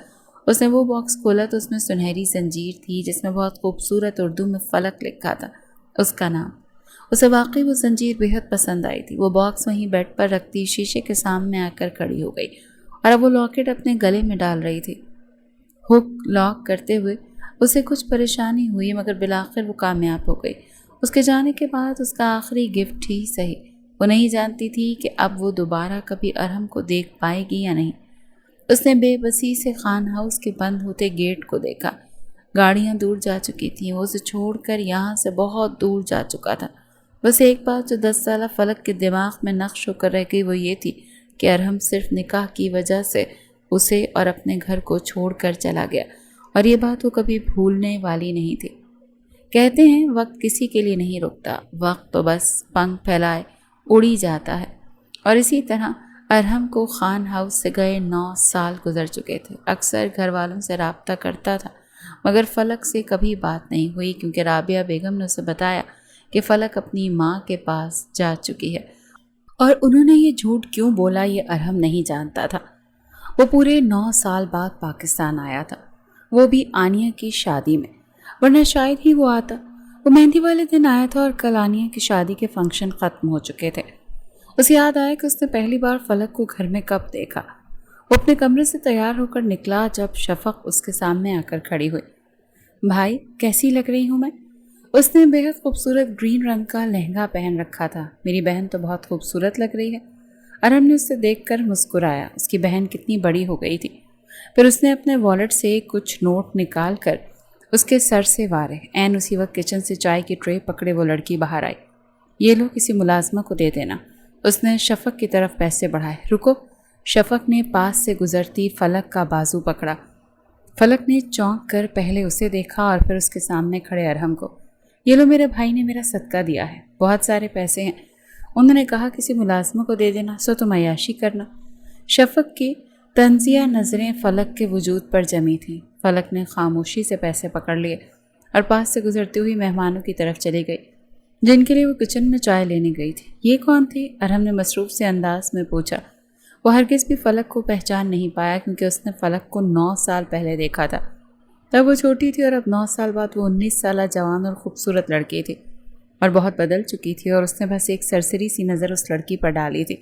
اس نے وہ باکس کھولا تو اس میں سنہری زنجیر تھی جس میں بہت خوبصورت اردو میں فلک لکھا تھا، اس کا نام۔ اسے واقعی وہ زنجیر بے حد پسند آئی تھی۔ وہ باکس وہیں بیڈ پر رکھتی شیشے کے سامنے آ کر کھڑی ہو گئی اور اب وہ لاکٹ اپنے گلے میں ڈال رہی تھی۔ ہک لاک کرتے ہوئے اسے کچھ پریشانی ہوئی، مگر بالآخر وہ کامیاب ہو گئی۔ اس کے جانے کے بعد اس کا آخری گفٹ ہی صحیح، وہ نہیں جانتی تھی کہ اب وہ دوبارہ کبھی ارحم کو دیکھ پائے گی یا نہیں۔ اس نے بے بسی سے خان ہاؤس کے بند ہوتے گیٹ کو دیکھا۔ گاڑیاں دور جا چکی تھیں۔ وہ اسے چھوڑ کر یہاں سے بہت دور جا چکا تھا۔ بس ایک بات جو 10 سالہ فلک کے دماغ میں نقش ہو کر رہ گئی وہ یہ تھی کہ ارحم صرف نکاح کی وجہ سے اسے اور اپنے گھر کو چھوڑ کر چلا گیا، اور یہ بات وہ کبھی بھولنے والی نہیں تھی۔ کہتے ہیں وقت کسی کے لیے نہیں رکتا، وقت تو بس پنکھ پھیلائے اڑی جاتا ہے، اور اسی طرح ارحم کو خان ہاؤس سے گئے 9 سال گزر چکے تھے۔ اکثر گھر والوں سے رابطہ کرتا تھا، مگر فلک سے کبھی بات نہیں ہوئی کیونکہ رابعہ بیگم نے اسے بتایا کہ فلک اپنی ماں کے پاس جا چکی ہے، اور انہوں نے یہ جھوٹ کیوں بولا یہ ارحم نہیں جانتا تھا۔ وہ پورے 9 سال بعد پاکستان آیا تھا، وہ بھی آنیہ کی شادی میں، ورنہ شاید ہی وہ آتا۔ وہ مہندی والے دن آیا تھا اور کل آنیہ کی شادی کے فنکشن ختم ہو چکے تھے۔ اسے یاد آیا کہ اس نے پہلی بار فلک کو گھر میں کب دیکھا۔ وہ اپنے کمرے سے تیار ہو کر نکلا جب شفق اس کے سامنے آ کر کھڑی ہوئی۔ بھائی کیسی لگ رہی ہوں میں؟ اس نے بہت خوبصورت گرین رنگ کا لہنگا پہن رکھا تھا۔ میری بہن تو بہت خوبصورت لگ رہی ہے۔ ارحم نے اسے دیکھ کر مسکرایا۔ اس کی بہن کتنی بڑی ہو گئی تھی۔ پھر اس نے اپنے والیٹ سے کچھ نوٹ نکال کر اس کے سر سے وارے۔ عین اسی وقت کچن سے چائے کی ٹرے پکڑے وہ لڑکی باہر آئی۔ یہ لو کسی ملازمہ کو دے دینا۔ اس نے شفق کی طرف پیسے بڑھائے۔ رکو۔ شفق نے پاس سے گزرتی فلک کا بازو پکڑا۔ فلک نے چونک کر پہلے اسے دیکھا اور پھر اس کے سامنے کھڑے ارحم کو۔ یہ لو میرے بھائی نے میرا صدقہ دیا ہے، بہت سارے پیسے ہیں، انہوں نے کہا کسی ملازمہ کو دے دینا، سو تم عیاشی کرنا۔ شفق کی طنزیہ نظریں فلک کے وجود پر جمی تھیں۔ فلک نے خاموشی سے پیسے پکڑ لیے اور پاس سے گزرتی ہوئی مہمانوں کی طرف چلی گئی جن کے لیے وہ کچن میں چائے لینے گئی تھی۔ یہ کون تھی؟ ارحم نے مصروف سے انداز میں پوچھا۔ وہ ہرگز بھی فلک کو پہچان نہیں پایا کیونکہ اس نے فلک کو 9 سال پہلے دیکھا تھا۔ تب وہ چھوٹی تھی اور اب 9 سال بعد وہ 19 سالہ جوان اور خوبصورت لڑکی تھی اور بہت بدل چکی تھی، اور اس نے بس ایک سرسری سی نظر اس لڑکی پر ڈالی تھی،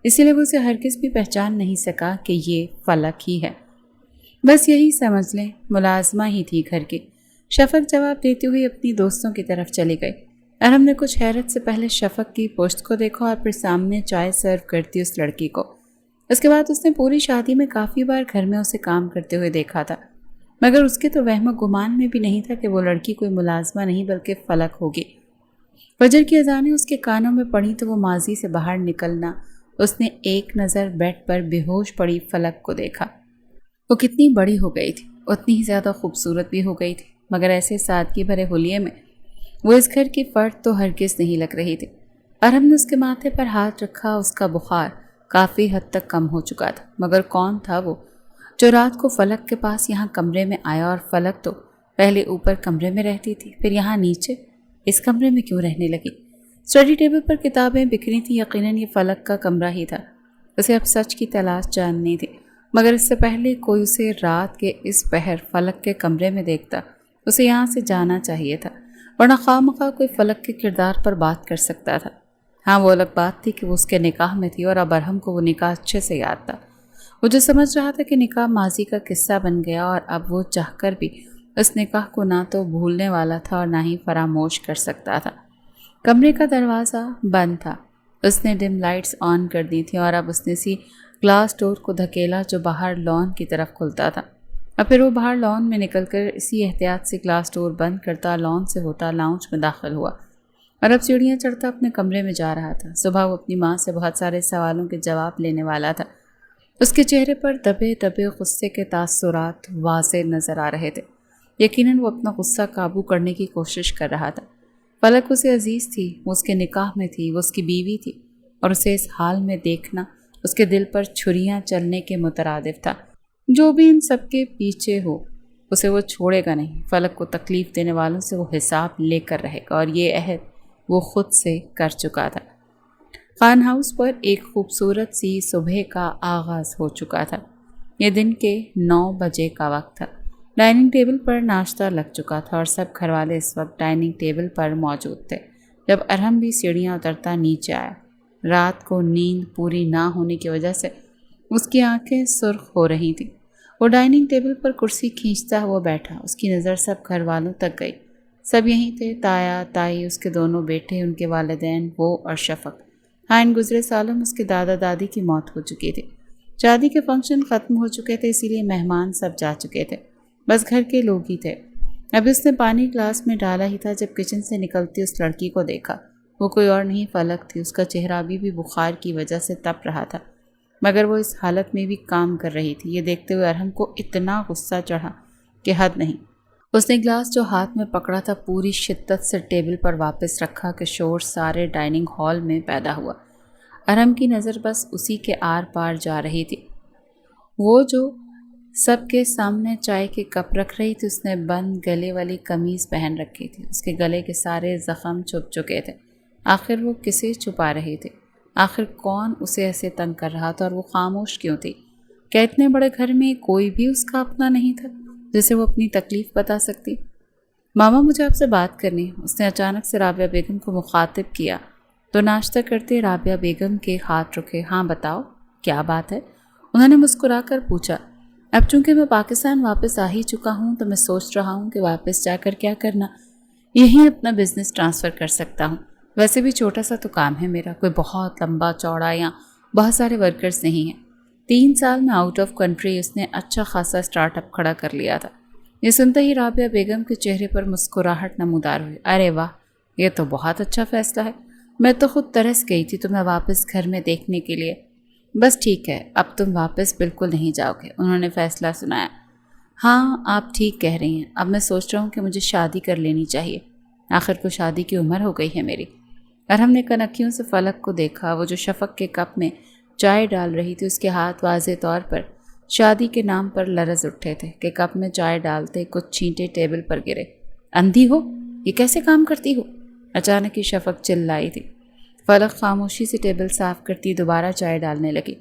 اسی لیے وہ اسے ہرگز بھی پہچان نہیں سکا کہ یہ فلک ہی ہے۔ بس یہی سمجھ لیں ملازمہ ہی تھی گھر کی۔ شفق جواب دیتی ہوئی اپنی دوستوں کی طرف چلی گئی۔ ارحم نے کچھ حیرت سے پہلے شفق کی پشت کو دیکھا اور پھر سامنے چائے سرو کرتی اس لڑکی کو۔ اس کے بعد اس نے پوری شادی میں کافی بار گھر میں اسے کام کرتے ہوئے دیکھا تھا، مگر اس کے تو وہم و گمان میں بھی نہیں تھا کہ وہ لڑکی کوئی ملازمہ نہیں بلکہ فلک ہوگی۔ فجر کی اذانیں اس کے کانوں میں پڑی تو وہ ماضی سے باہر نکلنا اس نے ایک نظر بیڈ پر بے ہوش پڑی فلک کو دیکھا۔ وہ کتنی بڑی ہو گئی تھی، اتنی ہی زیادہ خوبصورت بھی ہو گئی تھی، مگر ایسے سادگی بھرے حلیے میں وہ اس گھر کی فرد تو ہرگز نہیں لگ رہی تھی۔ ارحم نے اس کے ماتھے پر ہاتھ رکھا۔ اس کا بخار کافی حد تک کم ہو چکا تھا، مگر کون تھا وہ جو رات کو فلک کے پاس یہاں کمرے میں آیا؟ اور فلک تو پہلے اوپر کمرے میں رہتی تھی، پھر یہاں نیچے اس کمرے میں کیوں رہنے لگی؟ اسٹڈی ٹیبل پر کتابیں بکھری تھیں، یقیناً یہ فلک کا کمرہ ہی تھا۔ اسے اب سچ کی تلاش جاننی تھی، مگر اس سے پہلے کوئی اسے رات کے اس پہر فلک کے کمرے میں دیکھتا اسے یہاں سے جانا چاہیے تھا، ورنہ خواہ کوئی فلک کے کردار پر بات کر سکتا تھا۔ ہاں وہ الگ بات تھی کہ وہ اس کے نکاح میں تھی اور اب ارحم کو وہ نکاح اچھے سے یاد تھا۔ وہ جو سمجھ رہا تھا کہ نکاح ماضی کا قصہ بن گیا، اور اب وہ چاہ کر بھی اس نکاح کو نہ تو بھولنے والا تھا اور نہ ہی فراموش کر سکتا تھا۔ کمرے کا دروازہ بند تھا، اس نے ڈم لائٹس آن کر دی تھی اور اب اس نے اسی گلاس ڈور کو دھکیلا جو باہر لان کی طرف کھلتا تھا، اور پھر وہ باہر لان میں نکل کر اسی احتیاط سے گلاس ڈور بند کرتا لان سے ہوتا لاؤنج میں داخل ہوا، اور اب سیڑھیاں چڑھتا اپنے کمرے میں جا رہا تھا۔ صبح وہ اپنی ماں سے بہت سارے سوالوں کے جواب لینے والا تھا۔ اس کے چہرے پر دبے دبے غصے کے تاثرات واضح نظر آ رہے تھے۔ یقیناً وہ اپنا غصہ قابو کرنے کی کوشش کر رہا تھا۔ فلک اسے عزیز تھی، وہ اس کے نکاح میں تھی، وہ اس کی بیوی تھی، اور اسے اس حال میں دیکھنا اس کے دل پر چھریاں چلنے کے مترادف تھا۔ جو بھی ان سب کے پیچھے ہو اسے وہ چھوڑے گا نہیں۔ فلک کو تکلیف دینے والوں سے وہ حساب لے کر رہے گا، اور یہ عہد وہ خود سے کر چکا تھا۔ خان ہاؤس پر ایک خوبصورت سی صبح کا آغاز ہو چکا تھا۔ یہ دن کے 9 بجے کا وقت تھا۔ ڈائننگ ٹیبل پر ناشتہ لگ چکا تھا اور سب گھر والے اس وقت ڈائننگ ٹیبل پر موجود تھے جب ارحم بھی سیڑھیاں اترتا نیچے آیا۔ رات کو نیند پوری نہ ہونے کی وجہ سے اس کی آنکھیں سرخ ہو رہی تھیں۔ وہ ڈائننگ ٹیبل پر کرسی کھینچتا ہوا بیٹھا۔ اس کی نظر سب گھر والوں تک گئی۔ سب یہیں تھے، تایا، تائی، اس کے دونوں بیٹے، ان کے والدین، وہ اور شفق۔ ہاں ان گزرے سالوں میں اس کے دادا دادی کی موت ہو چکی تھی۔ شادی کے فنکشن ختم ہو چکے تھے، اسی لیے مہمان سب جا چکے تھے، بس گھر کے لوگ ہی تھے۔ اب اس نے پانی گلاس میں ڈالا ہی تھا جب کچن سے نکلتی اس لڑکی کو دیکھا۔ وہ کوئی اور نہیں فلک تھی۔ اس کا چہرہ ابھی بھی بخار کی وجہ سے تپ رہا تھا، مگر وہ اس حالت میں بھی کام کر رہی تھی۔ یہ دیکھتے ہوئے ارحم کو اتنا غصہ چڑھا کہ حد نہیں۔ اس نے گلاس جو ہاتھ میں پکڑا تھا پوری شدت سے ٹیبل پر واپس رکھا کہ شور سارے ڈائننگ ہال میں پیدا ہوا۔ ارحم کی نظر بس اسی کے آر پار جا رہی تھی۔ وہ جو سب کے سامنے چائے کے کپ رکھ رہی تھی. اس نے بند گلے والی قمیض پہن رکھی تھی. اس کے گلے کے سارے زخم چھپ چکے تھے. آخر وہ کسے چھپا رہے تھے؟ آخر کون اسے ایسے تنگ کر رہا تھا اور وہ خاموش کیوں تھی؟ کیا اتنے بڑے گھر میں کوئی بھی اس کا اپنا نہیں تھا جسے وہ اپنی تکلیف بتا سکتی؟ ماما مجھے آپ سے بات کرنی ہے. اس نے اچانک سے رابعہ بیگم کو مخاطب کیا تو ناشتہ کرتے رابعہ بیگم کے ہاتھ رکے. ہاں بتاؤ کیا بات ہے؟ انہوں نے مسکرا کر پوچھا. اب چونکہ میں پاکستان واپس آ ہی چکا ہوں تو میں سوچ رہا ہوں کہ واپس جا کر کیا کرنا. یہیں اپنا بزنس ٹرانسفر کر سکتا ہوں. ویسے بھی چھوٹا سا تو کام ہے میرا, کوئی بہت لمبا چوڑا یا بہت سارے ورکرز نہیں ہیں. 3 سال میں آؤٹ آف کنٹری اس نے اچھا خاصا اسٹارٹ اپ کھڑا کر لیا تھا. یہ سنتے ہی رابعہ بیگم کے چہرے پر مسکراہٹ نمودار ہوئی. ارے واہ, یہ تو بہت اچھا فیصلہ ہے. میں تو خود ترس گئی تھی تمہیں واپس گھر میں دیکھنے کے لیے. بس ٹھیک ہے, اب تم واپس بالکل نہیں جاؤ گے, انہوں نے فیصلہ سنایا. ہاں آپ ٹھیک کہہ رہی ہیں. اب میں سوچ رہا ہوں کہ مجھے شادی کر لینی چاہیے. آخر کو شادی کی عمر ہو گئی ہے میری. اور ہم نے کنکھیوں سے فلک کو دیکھا. وہ جو شفق کے کپ میں چائے ڈال رہی تھی, اس کے ہاتھ واضح طور پر شادی کے نام پر لرز اٹھے تھے کہ کپ میں چائے ڈالتے کچھ چھینٹے ٹیبل پر گرے. اندھی ہو, یہ کیسے کام کرتی ہو؟ اچانک ہی شفق چلائی تھی. فلک خاموشی سے ٹیبل صاف کرتی دوبارہ چائے ڈالنے لگی.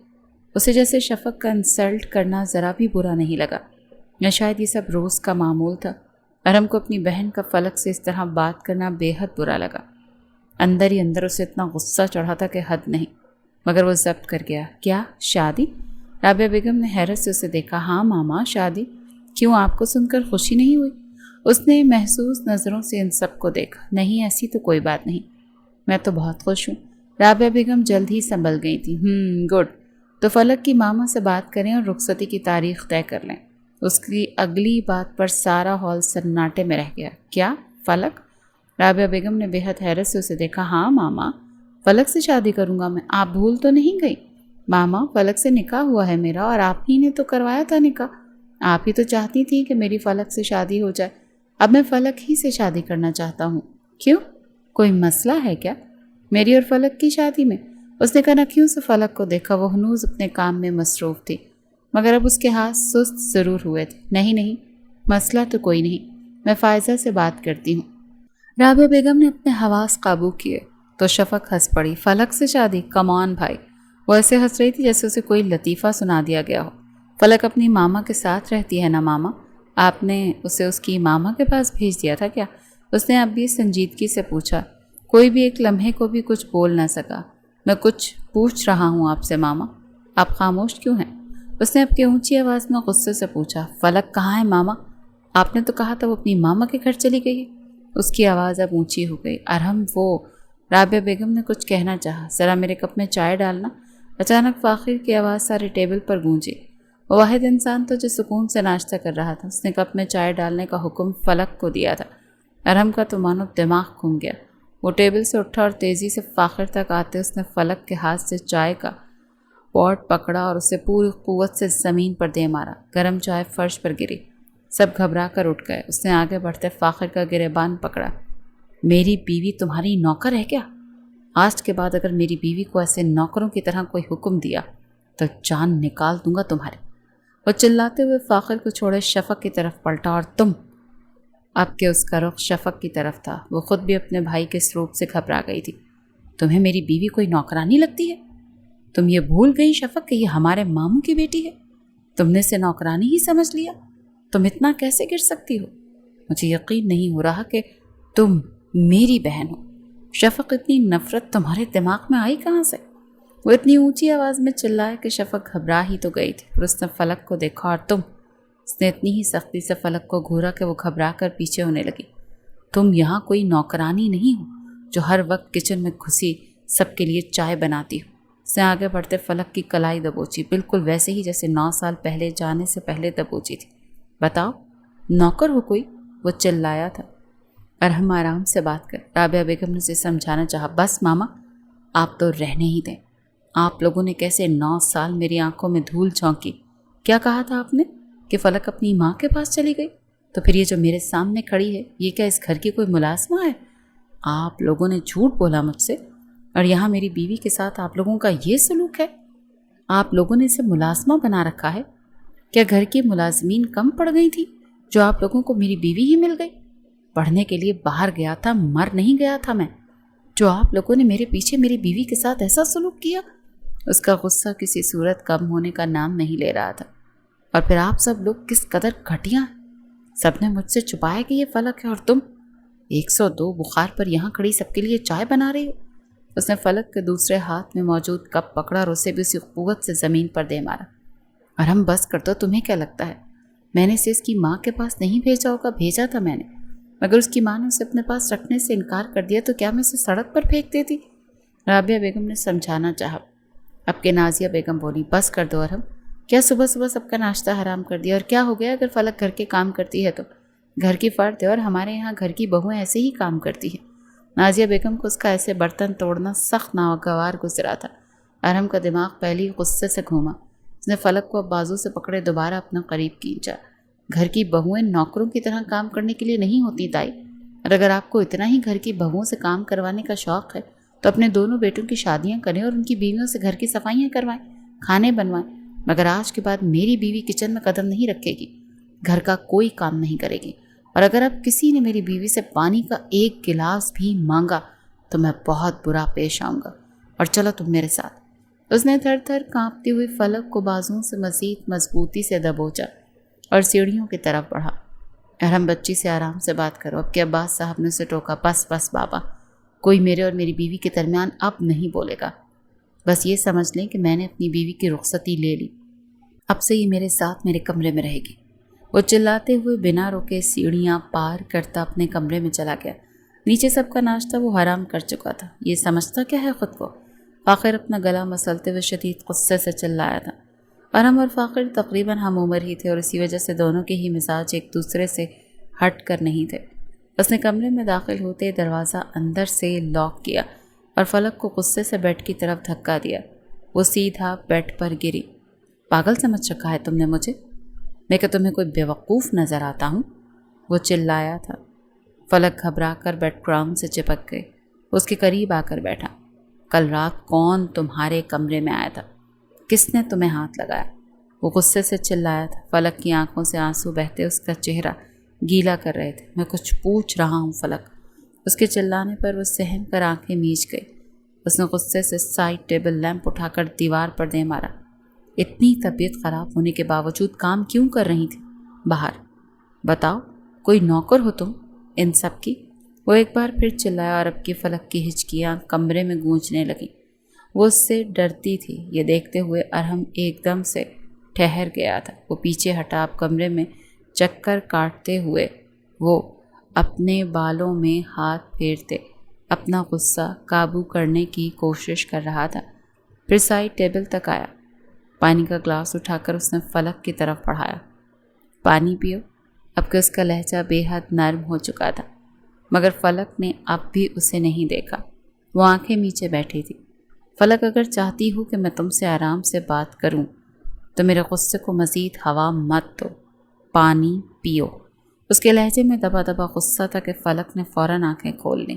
اسے جیسے شفق کا انسلٹ کرنا ذرا بھی برا نہیں لگا, یا شاید یہ سب روز کا معمول تھا. ارم کو اپنی بہن کا فلک سے اس طرح بات کرنا بے حد برا لگا. اندر ہی اندر اسے اتنا غصہ چڑھا تھا کہ حد نہیں, مگر وہ ضبط کر گیا. کیا شادی؟ رابعہ بیگم نے حیرت سے اسے دیکھا. ہاں ماما شادی. کیوں, آپ کو سن کر خوشی نہیں ہوئی؟ اس نے محسوس نظروں سے ان سب کو دیکھا. نہیں ایسی تو کوئی بات نہیں, میں تو بہت خوش ہوں. رابعہ بیگم جلد ہی سنبھل گئی تھی. گڈ, تو فلک کی ماما سے بات کریں اور رخصتی کی تاریخ طے کر لیں. اس کی اگلی بات پر سارا ہال سناٹے میں رہ گیا. کیا فلک؟ رابعہ بیگم نے بے حد حیرت سے اسے دیکھا. ہاں ماما, فلک سے شادی کروں گا میں. آپ بھول تو نہیں گئی؟ ماما فلک سے نکاح ہوا ہے میرا, اور آپ ہی نے تو کروایا تھا نکاح. آپ ہی تو چاہتی تھیں کہ میری فلک سے شادی ہو جائے. اب میں فلک ہی سے شادی کرنا چاہتا ہوں. کیوں, کوئی مسئلہ ہے کیا میری اور فلک کی شادی میں؟ اس نے کنکھیوں سے فلک کو دیکھا. وہ ہنوز اپنے کام میں مصروف تھی, مگر اب اس کے ہاتھ سست ضرور ہوئے تھے. نہیں, مسئلہ تو کوئی نہیں, میں فائزہ سے بات کرتی ہوں. رابعہ بیگم نے اپنے حواس قابو کیے تو شفق ہنس پڑی. فلک سے شادی؟ کم آن بھائی. وہ ایسے ہنس رہی تھی جیسے اسے کوئی لطیفہ سنا دیا گیا ہو. فلک اپنی ماما کے ساتھ رہتی ہے نا ماما, آپ نے اسے اس کی ماما کے پاس بھیج دیا تھا کیا؟ اس نے اب بھی سنجیدگی سے پوچھا. کوئی بھی ایک لمحے کو بھی کچھ بول نہ سکا. میں کچھ پوچھ رہا ہوں آپ سے ماما, آپ خاموش کیوں ہیں؟ اس نے اپنی اونچی آواز میں غصے سے پوچھا. فلک کہاں ہے ماما؟ آپ نے تو کہا تھا وہ اپنی ماما کے گھر چلی گئی ہے. اس کی آواز اب اونچی ہو گئی. ارحم وہ رابعہ بیگم نے کچھ کہنا چاہا. ذرا میرے کپ میں چائے ڈالنا. اچانک فاخر کی آواز سارے ٹیبل پر گونجی. وہ واحد انسان تو جو سکون سے ناشتہ کر رہا تھا. اس نے کپ میں چائے ڈالنے کا حکم فلک کو دیا تھا. ارحم کا تو مانو دماغ گھوم گیا. وہ ٹیبل سے اٹھا اور تیزی سے فاخر تک آتے اس نے فلک کے ہاتھ سے چائے کا پاٹ پکڑا اور اسے پوری قوت سے زمین پر دے مارا. گرم چائے فرش پر گری. سب گھبرا کر اٹھ گئے. اس نے آگے بڑھتے فاخر کا گریبان پکڑا. میری بیوی تمہاری نوکر ہے کیا؟ آج کے بعد اگر میری بیوی کو ایسے نوکروں کی طرح کوئی حکم دیا تو جان نکال دوں گا تمہارے. وہ چلاتے ہوئے فاخر کو چھوڑے شفق کی طرف پلٹا. اور تم؟ اب کہ اس کا رخ شفق کی طرف تھا. وہ خود بھی اپنے بھائی کے سلوک سے گھبرا گئی تھی. تمہیں میری بیوی کوئی نوکرانی لگتی ہے؟ تم یہ بھول گئی شفق کہ یہ ہمارے ماموں کی بیٹی ہے. تم نے اسے نوکرانی ہی سمجھ لیا. تم اتنا کیسے گر سکتی ہو؟ مجھے یقین نہیں ہو رہا کہ تم میری بہن ہو. شفق اتنی نفرت تمہارے دماغ میں آئی کہاں سے؟ وہ اتنی اونچی آواز میں چلایا کہ شفق گھبرا ہی تو گئی تھی. پھر اس نے فلک کو دیکھا. اور تم؟ اس نے اتنی ہی سختی سے فلک کو گھورا کہ وہ گھبرا کر پیچھے ہونے لگی. تم یہاں کوئی نوکرانی نہیں ہو جو ہر وقت کچن میں گھسی سب کے لیے چائے بناتی ہو. اس نے آگے بڑھتے فلک کی کلائی دبوچی, بالکل ویسے ہی جیسے 9 سال پہلے جانے سے پہلے دبوچی تھی. بتاؤ نوکر ہو کوئی؟ وہ چلایا تھا. اور ہم آرام سے بات کر. رابعہ بیگم نے اسے سمجھانا چاہا. بس ماما آپ تو رہنے ہی دیں. آپ لوگوں نے کیسے 9 سال میری آنکھوں میں دھول جھونکی. کیا کہا تھا آپ نے کہ فلک اپنی ماں کے پاس چلی گئی؟ تو پھر یہ جو میرے سامنے کھڑی ہے یہ کیا اس گھر کی کوئی ملازمہ ہے؟ آپ لوگوں نے جھوٹ بولا مجھ سے, اور یہاں میری بیوی کے ساتھ آپ لوگوں کا یہ سلوک ہے. آپ لوگوں نے اسے ملازمہ بنا رکھا ہے. کیا گھر کی ملازمین کم پڑ گئی تھی جو آپ لوگوں کو میری بیوی ہی مل گئی؟ پڑھنے کے لیے باہر گیا تھا، مر نہیں گیا تھا میں، جو آپ لوگوں نے میرے پیچھے میری بیوی کے ساتھ ایسا سلوک کیا۔ اس کا غصہ کسی صورت کم ہونے کا نام نہیں لے رہا تھا۔ اور پھر آپ سب لوگ کس قدر گھٹیا ہیں، سب نے مجھ سے چھپایا کہ یہ فلک ہے، اور تم 102 بخار پر یہاں کھڑی سب کے لیے چائے بنا رہی ہو۔ اس نے فلک کے دوسرے ہاتھ میں موجود کپ پکڑا اور اسے بھی اسی قوت سے زمین پر دے مارا۔ اور ہم بس کر دو، تمہیں کیا لگتا ہے میں نے اسے اس کی ماں کے پاس نہیں بھیجا ہوگا؟ بھیجا تھا میں نے، مگر اس کی ماں نے اسے اپنے پاس رکھنے سے انکار کر دیا تو کیا میں اسے سڑک پر پھینک دیتی؟ رابعہ بیگم نے سمجھانا چاہا۔ اب کے نازیہ بیگم بولی، بس کر دو ارحم، کیا صبح صبح سب کا ناشتہ حرام کر دیا؟ اور کیا ہو گیا اگر فلک گھر کے کام کرتی ہے تو؟ گھر کی فرد ہے اور ہمارے یہاں گھر کی بہویں ایسے ہی کام کرتی ہیں۔ نازیہ بیگم کو اس کا ایسے برتن توڑنا سخت ناگوار گزرا تھا۔ ارحم کا دماغ پہلے ہی غصے سے گھوما۔ اس نے فلک کو اب بازو سے پکڑے دوبارہ اپنا قریب کھینچا۔ گھر کی بہویں نوکروں کی طرح کام کرنے کے لیے نہیں ہوتی تائی، اور اگر آپ کو اتنا ہی گھر کی بہوؤں سے کام کروانے کا شوق ہے تو اپنے دونوں بیٹوں کی شادیاں کریں اور ان کی بیویوں سے گھر کی صفائیاں کروائیں، کھانے بنوائیں، مگر آج کے بعد میری بیوی کچن میں قدم نہیں رکھے گی، گھر کا کوئی کام نہیں کرے گی، اور اگر اب کسی نے میری بیوی سے پانی کا ایک گلاس بھی مانگا تو میں بہت برا پیش آؤں گا، اور چلو تم میرے ساتھ۔ اس نے تھر تھر کانپتی ہوئی فلک کو بازوؤں سے مزید مضبوطی سے دبوچا اور سیڑھیوں کی طرف بڑھا۔ ارحم بچی سے آرام سے بات کرو، اب کے عباس صاحب نے اسے ٹوکا۔ بس بس بابا، کوئی میرے اور میری بیوی کے درمیان اب نہیں بولے گا، بس یہ سمجھ لیں کہ میں نے اپنی بیوی کی رخصتی لے لی، اب سے یہ میرے ساتھ میرے کمرے میں رہے گی۔ وہ چلاتے ہوئے بنا روکے سیڑھیاں پار کرتا اپنے کمرے میں چلا گیا۔ نیچے سب کا ناشتہ وہ حرام کر چکا تھا، یہ سمجھتا کیا ہے خود کو؟ فاخر اپنا گلا مسلتے ہوئے شدید غصے سے چلایا تھا۔ ارحم اور فاخر تقریباً ہم عمر ہی تھے اور اسی وجہ سے دونوں کے ہی مزاج ایک دوسرے سے ہٹ کر نہیں تھے۔ اس نے کمرے میں داخل ہوتے دروازہ اندر سے لاک کیا اور فلک کو غصے سے بیڈ کی طرف دھکا دیا۔ وہ سیدھا بیڈ پر گری۔ پاگل سمجھ رکھا ہے تم نے مجھے؟ میں کہ تمہیں کوئی بیوقوف نظر آتا ہوں؟ وہ چلایا تھا۔ فلک گھبرا کر بیڈ گراؤنڈ سے چپک گئی، اس کے قریب آ کر بیٹھا۔ کل رات کون تمہارے کمرے میں آیا تھا؟ کس نے تمہیں ہاتھ لگایا؟ وہ غصے سے چلایا تھا۔ فلک کی آنکھوں سے آنسو بہتے اس کا چہرہ گیلا کر رہے تھے۔ میں کچھ پوچھ رہا ہوں فلک۔ اس کے چلانے پر وہ سہم کر آنکھیں میچ گئی۔ اس نے غصے سے سائڈ ٹیبل لیمپ اٹھا کر دیوار پر دے مارا۔ اتنی طبیعت خراب ہونے کے باوجود کام کیوں کر رہی تھی باہر؟ بتاؤ، کوئی نوکر ہو تم ان سب کی؟ وہ ایک بار پھر چلایا اور اب کی فلک کی ہچکیاں کمرے میں گونجنے لگیں۔ وہ اس سے ڈرتی تھی۔ یہ دیکھتے ہوئے ارحم ایک دم سے ٹھہر گیا تھا۔ وہ پیچھے ہٹا، اب کمرے میں چکر کاٹتے ہوئے وہ اپنے بالوں میں ہاتھ پھیرتے اپنا غصہ قابو کرنے کی کوشش کر رہا تھا۔ پھر سائڈ ٹیبل تک آیا۔ پانی کا گلاس اٹھا کر اس نے فلک کی طرف بڑھایا۔ پانی پیو۔ اب کہ اس کا لہجہ بے حد نرم ہو چکا تھا، مگر فلک نے اب بھی اسے نہیں دیکھا۔ وہ آنکھیں میچے بیٹھی تھی۔ فلک، اگر چاہتی ہو کہ میں تم سے آرام سے بات کروں تو میرے غصے کو مزید ہوا مت دو، پانی پیو۔ اس کے لہجے میں دبا دبا غصہ تھا کہ فلک نے فوراً آنکھیں کھول لیں۔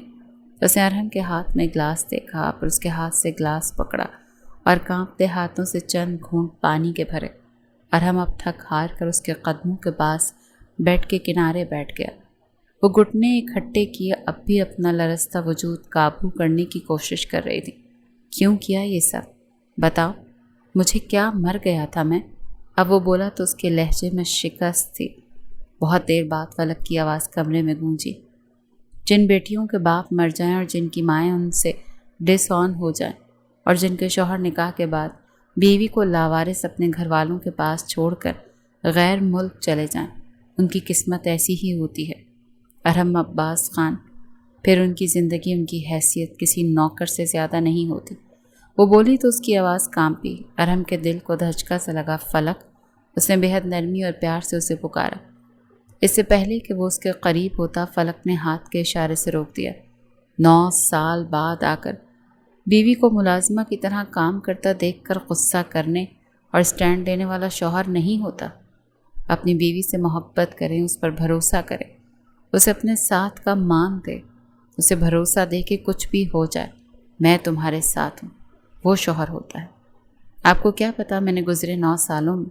اس نے ارحم کے ہاتھ میں گلاس دیکھا، پھر اس کے ہاتھ سے گلاس پکڑا اور کانپتے ہاتھوں سے چند گھونٹ پانی کے بھرے۔ ارحم اب تھک ہار کر اس کے قدموں کے پاس بیڈ کے کنارے بیٹھ گیا۔ وہ گھٹنے اکٹھے کیے اب بھی اپنا لرزتا وجود قابو کرنے کی کوشش کر رہی تھی۔ کیوں کیا یہ سب؟ بتاؤ مجھے، کیا مر گیا تھا میں؟ اب وہ بولا تو اس کے لہجے میں شکست تھی۔ بہت دیر بعد فلک کی آواز کمرے میں گونجی۔ جن بیٹیوں کے باپ مر جائیں اور جن کی مائیں ان سے ڈس آن ہو جائیں اور جن کے شوہر نکاح کے بعد بیوی کو لاوارث اپنے گھر والوں کے پاس چھوڑ کر غیر ملک چلے جائیں، ان کی قسمت ایسی ہی ہوتی ہے۔ ارحم عباس خان، پھر ان کی زندگی، ان کی حیثیت کسی نوکر سے زیادہ نہیں ہوتی۔ وہ بولی تو اس کی آواز کانپی۔ ارحم کے دل کو دھچکا سا لگا۔ فلک، اس نے بے حد نرمی اور پیار سے اسے پکارا۔ اس سے پہلے کہ وہ اس کے قریب ہوتا، فلک نے ہاتھ کے اشارے سے روک دیا۔ 9 سال بعد آ کر بیوی کو ملازمہ کی طرح کام کرتا دیکھ کر غصہ کرنے اور اسٹینڈ لینے والا شوہر نہیں ہوتا۔ اپنی بیوی سے محبت کریں، اس پر بھروسہ کریں، اسے اپنے ساتھ کا مان دے، اسے بھروسہ دے کہ کچھ بھی ہو جائے میں تمہارے ساتھ ہوں، وہ شوہر ہوتا ہے۔ آپ کو کیا پتا میں نے گزرے 9 سالوں میں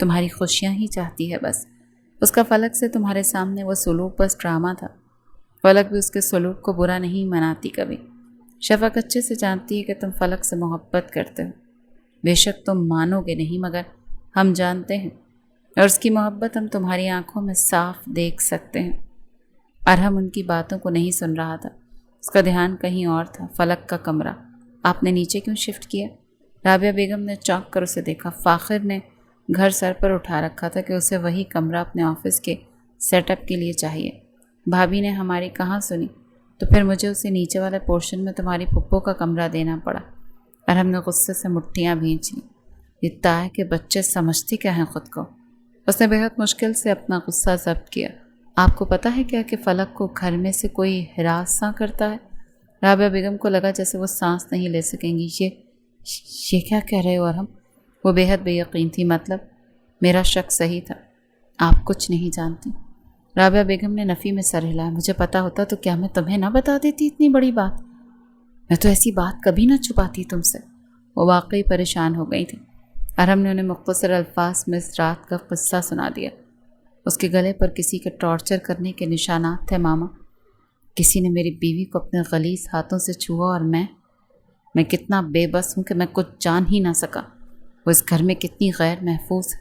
تمہاری خوشیاں ہی چاہتی ہے بس۔ اس کا فلک سے تمہارے سامنے وہ سلوک بس ڈرامہ تھا۔ فلک بھی اس کے سلوک کو برا نہیں مناتی کبھی۔ شفق اچھے سے جانتی ہے کہ تم فلک سے محبت کرتے ہو۔ بے شک تم مانو گے نہیں، مگر ہم جانتے ہیں، اور اس کی محبت ہم تمہاری آنکھوں میں صاف دیکھ سکتے ہیں۔ ارحم ان کی باتوں کو نہیں سن رہا تھا، اس کا دھیان کہیں اور تھا۔ فلک کا کمرہ آپ نے نیچے کیوں شفٹ کیا؟ رابعہ بیگم نے چونک کر اسے دیکھا۔ فاخر نے گھر سر پر اٹھا رکھا تھا کہ اسے وہی کمرہ اپنے آفس کے سیٹ اپ کے لیے چاہیے۔ بھابھی نے ہماری کہاں سنی، تو پھر مجھے اسے نیچے والے پورشن میں تمہاری پھپھو کا کمرہ دینا پڑا۔ ارحم نے غصے سے مٹھیاں بھینچ لیں۔ یہ تائے کہ بچے سمجھتے کیا ہیں خود کو۔ اس نے بہت مشکل سے اپنا غصہ ضبط کیا۔ آپ کو پتہ ہے کیا کہ فلک کو گھر میں سے کوئی ہراساں کرتا ہے؟ رابعہ بیگم کو لگا جیسے وہ سانس نہیں لے سکیں گی۔ یہ کیا کہہ رہے ہو ارحم؟ وہ بے حد بے یقین تھی۔ مطلب میرا شک صحیح تھا، آپ کچھ نہیں جانتی۔ رابعہ بیگم نے نفی میں سر ہلایا۔ مجھے پتا ہوتا تو کیا میں تمہیں نہ بتا دیتی اتنی بڑی بات؟ میں تو ایسی بات کبھی نہ چھپاتی تم سے۔ وہ واقعی پریشان ہو گئی تھی۔ ارحم نے انہیں مختصر الفاظ میں اس رات کا قصہ سنا دیا۔ اس کے گلے پر کسی کے ٹارچر کرنے کے نشانات تھے ماما۔ کسی نے میری بیوی کو اپنے غلیظ ہاتھوں سے چھوا، اور میں کتنا بے بس ہوں کہ میں کچھ جان ہی نہ سکا۔ وہ اس گھر میں کتنی غیر محفوظ ہے،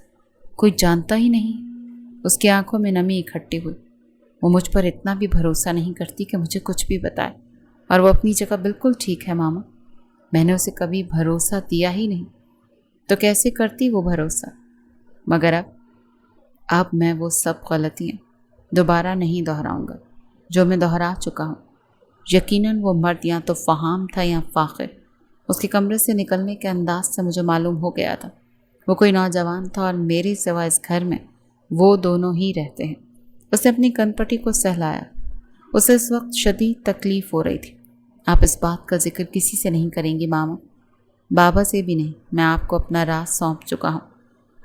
کوئی جانتا ہی نہیں۔ اس کی آنکھوں میں نمی اکٹھی ہوئی۔ وہ مجھ پر اتنا بھی بھروسہ نہیں کرتی کہ مجھے کچھ بھی بتائے، اور وہ اپنی جگہ بالکل ٹھیک ہے ماما۔ میں نے اسے کبھی بھروسہ دیا ہی نہیں، تو کیسے کرتی وہ بھروسہ؟ مگر اب میں وہ سب غلطیاں دوبارہ نہیں دہراؤں گا جو میں دہرا چکا ہوں۔ یقیناً وہ مرد یا تو فہام تھا یا فاخر۔ اس کے کمرے سے نکلنے کے انداز سے مجھے معلوم ہو گیا تھا وہ کوئی نوجوان تھا، اور میرے سوا اس گھر میں وہ دونوں ہی رہتے ہیں۔ اس نے اپنی کن پٹی کو سہلایا۔ اسے اس وقت شدید تکلیف ہو رہی تھی۔ آپ اس بات کا ذکر کسی سے نہیں کریں گی ماما، بابا سے بھی نہیں۔ میں آپ کو اپنا راز سونپ چکا ہوں،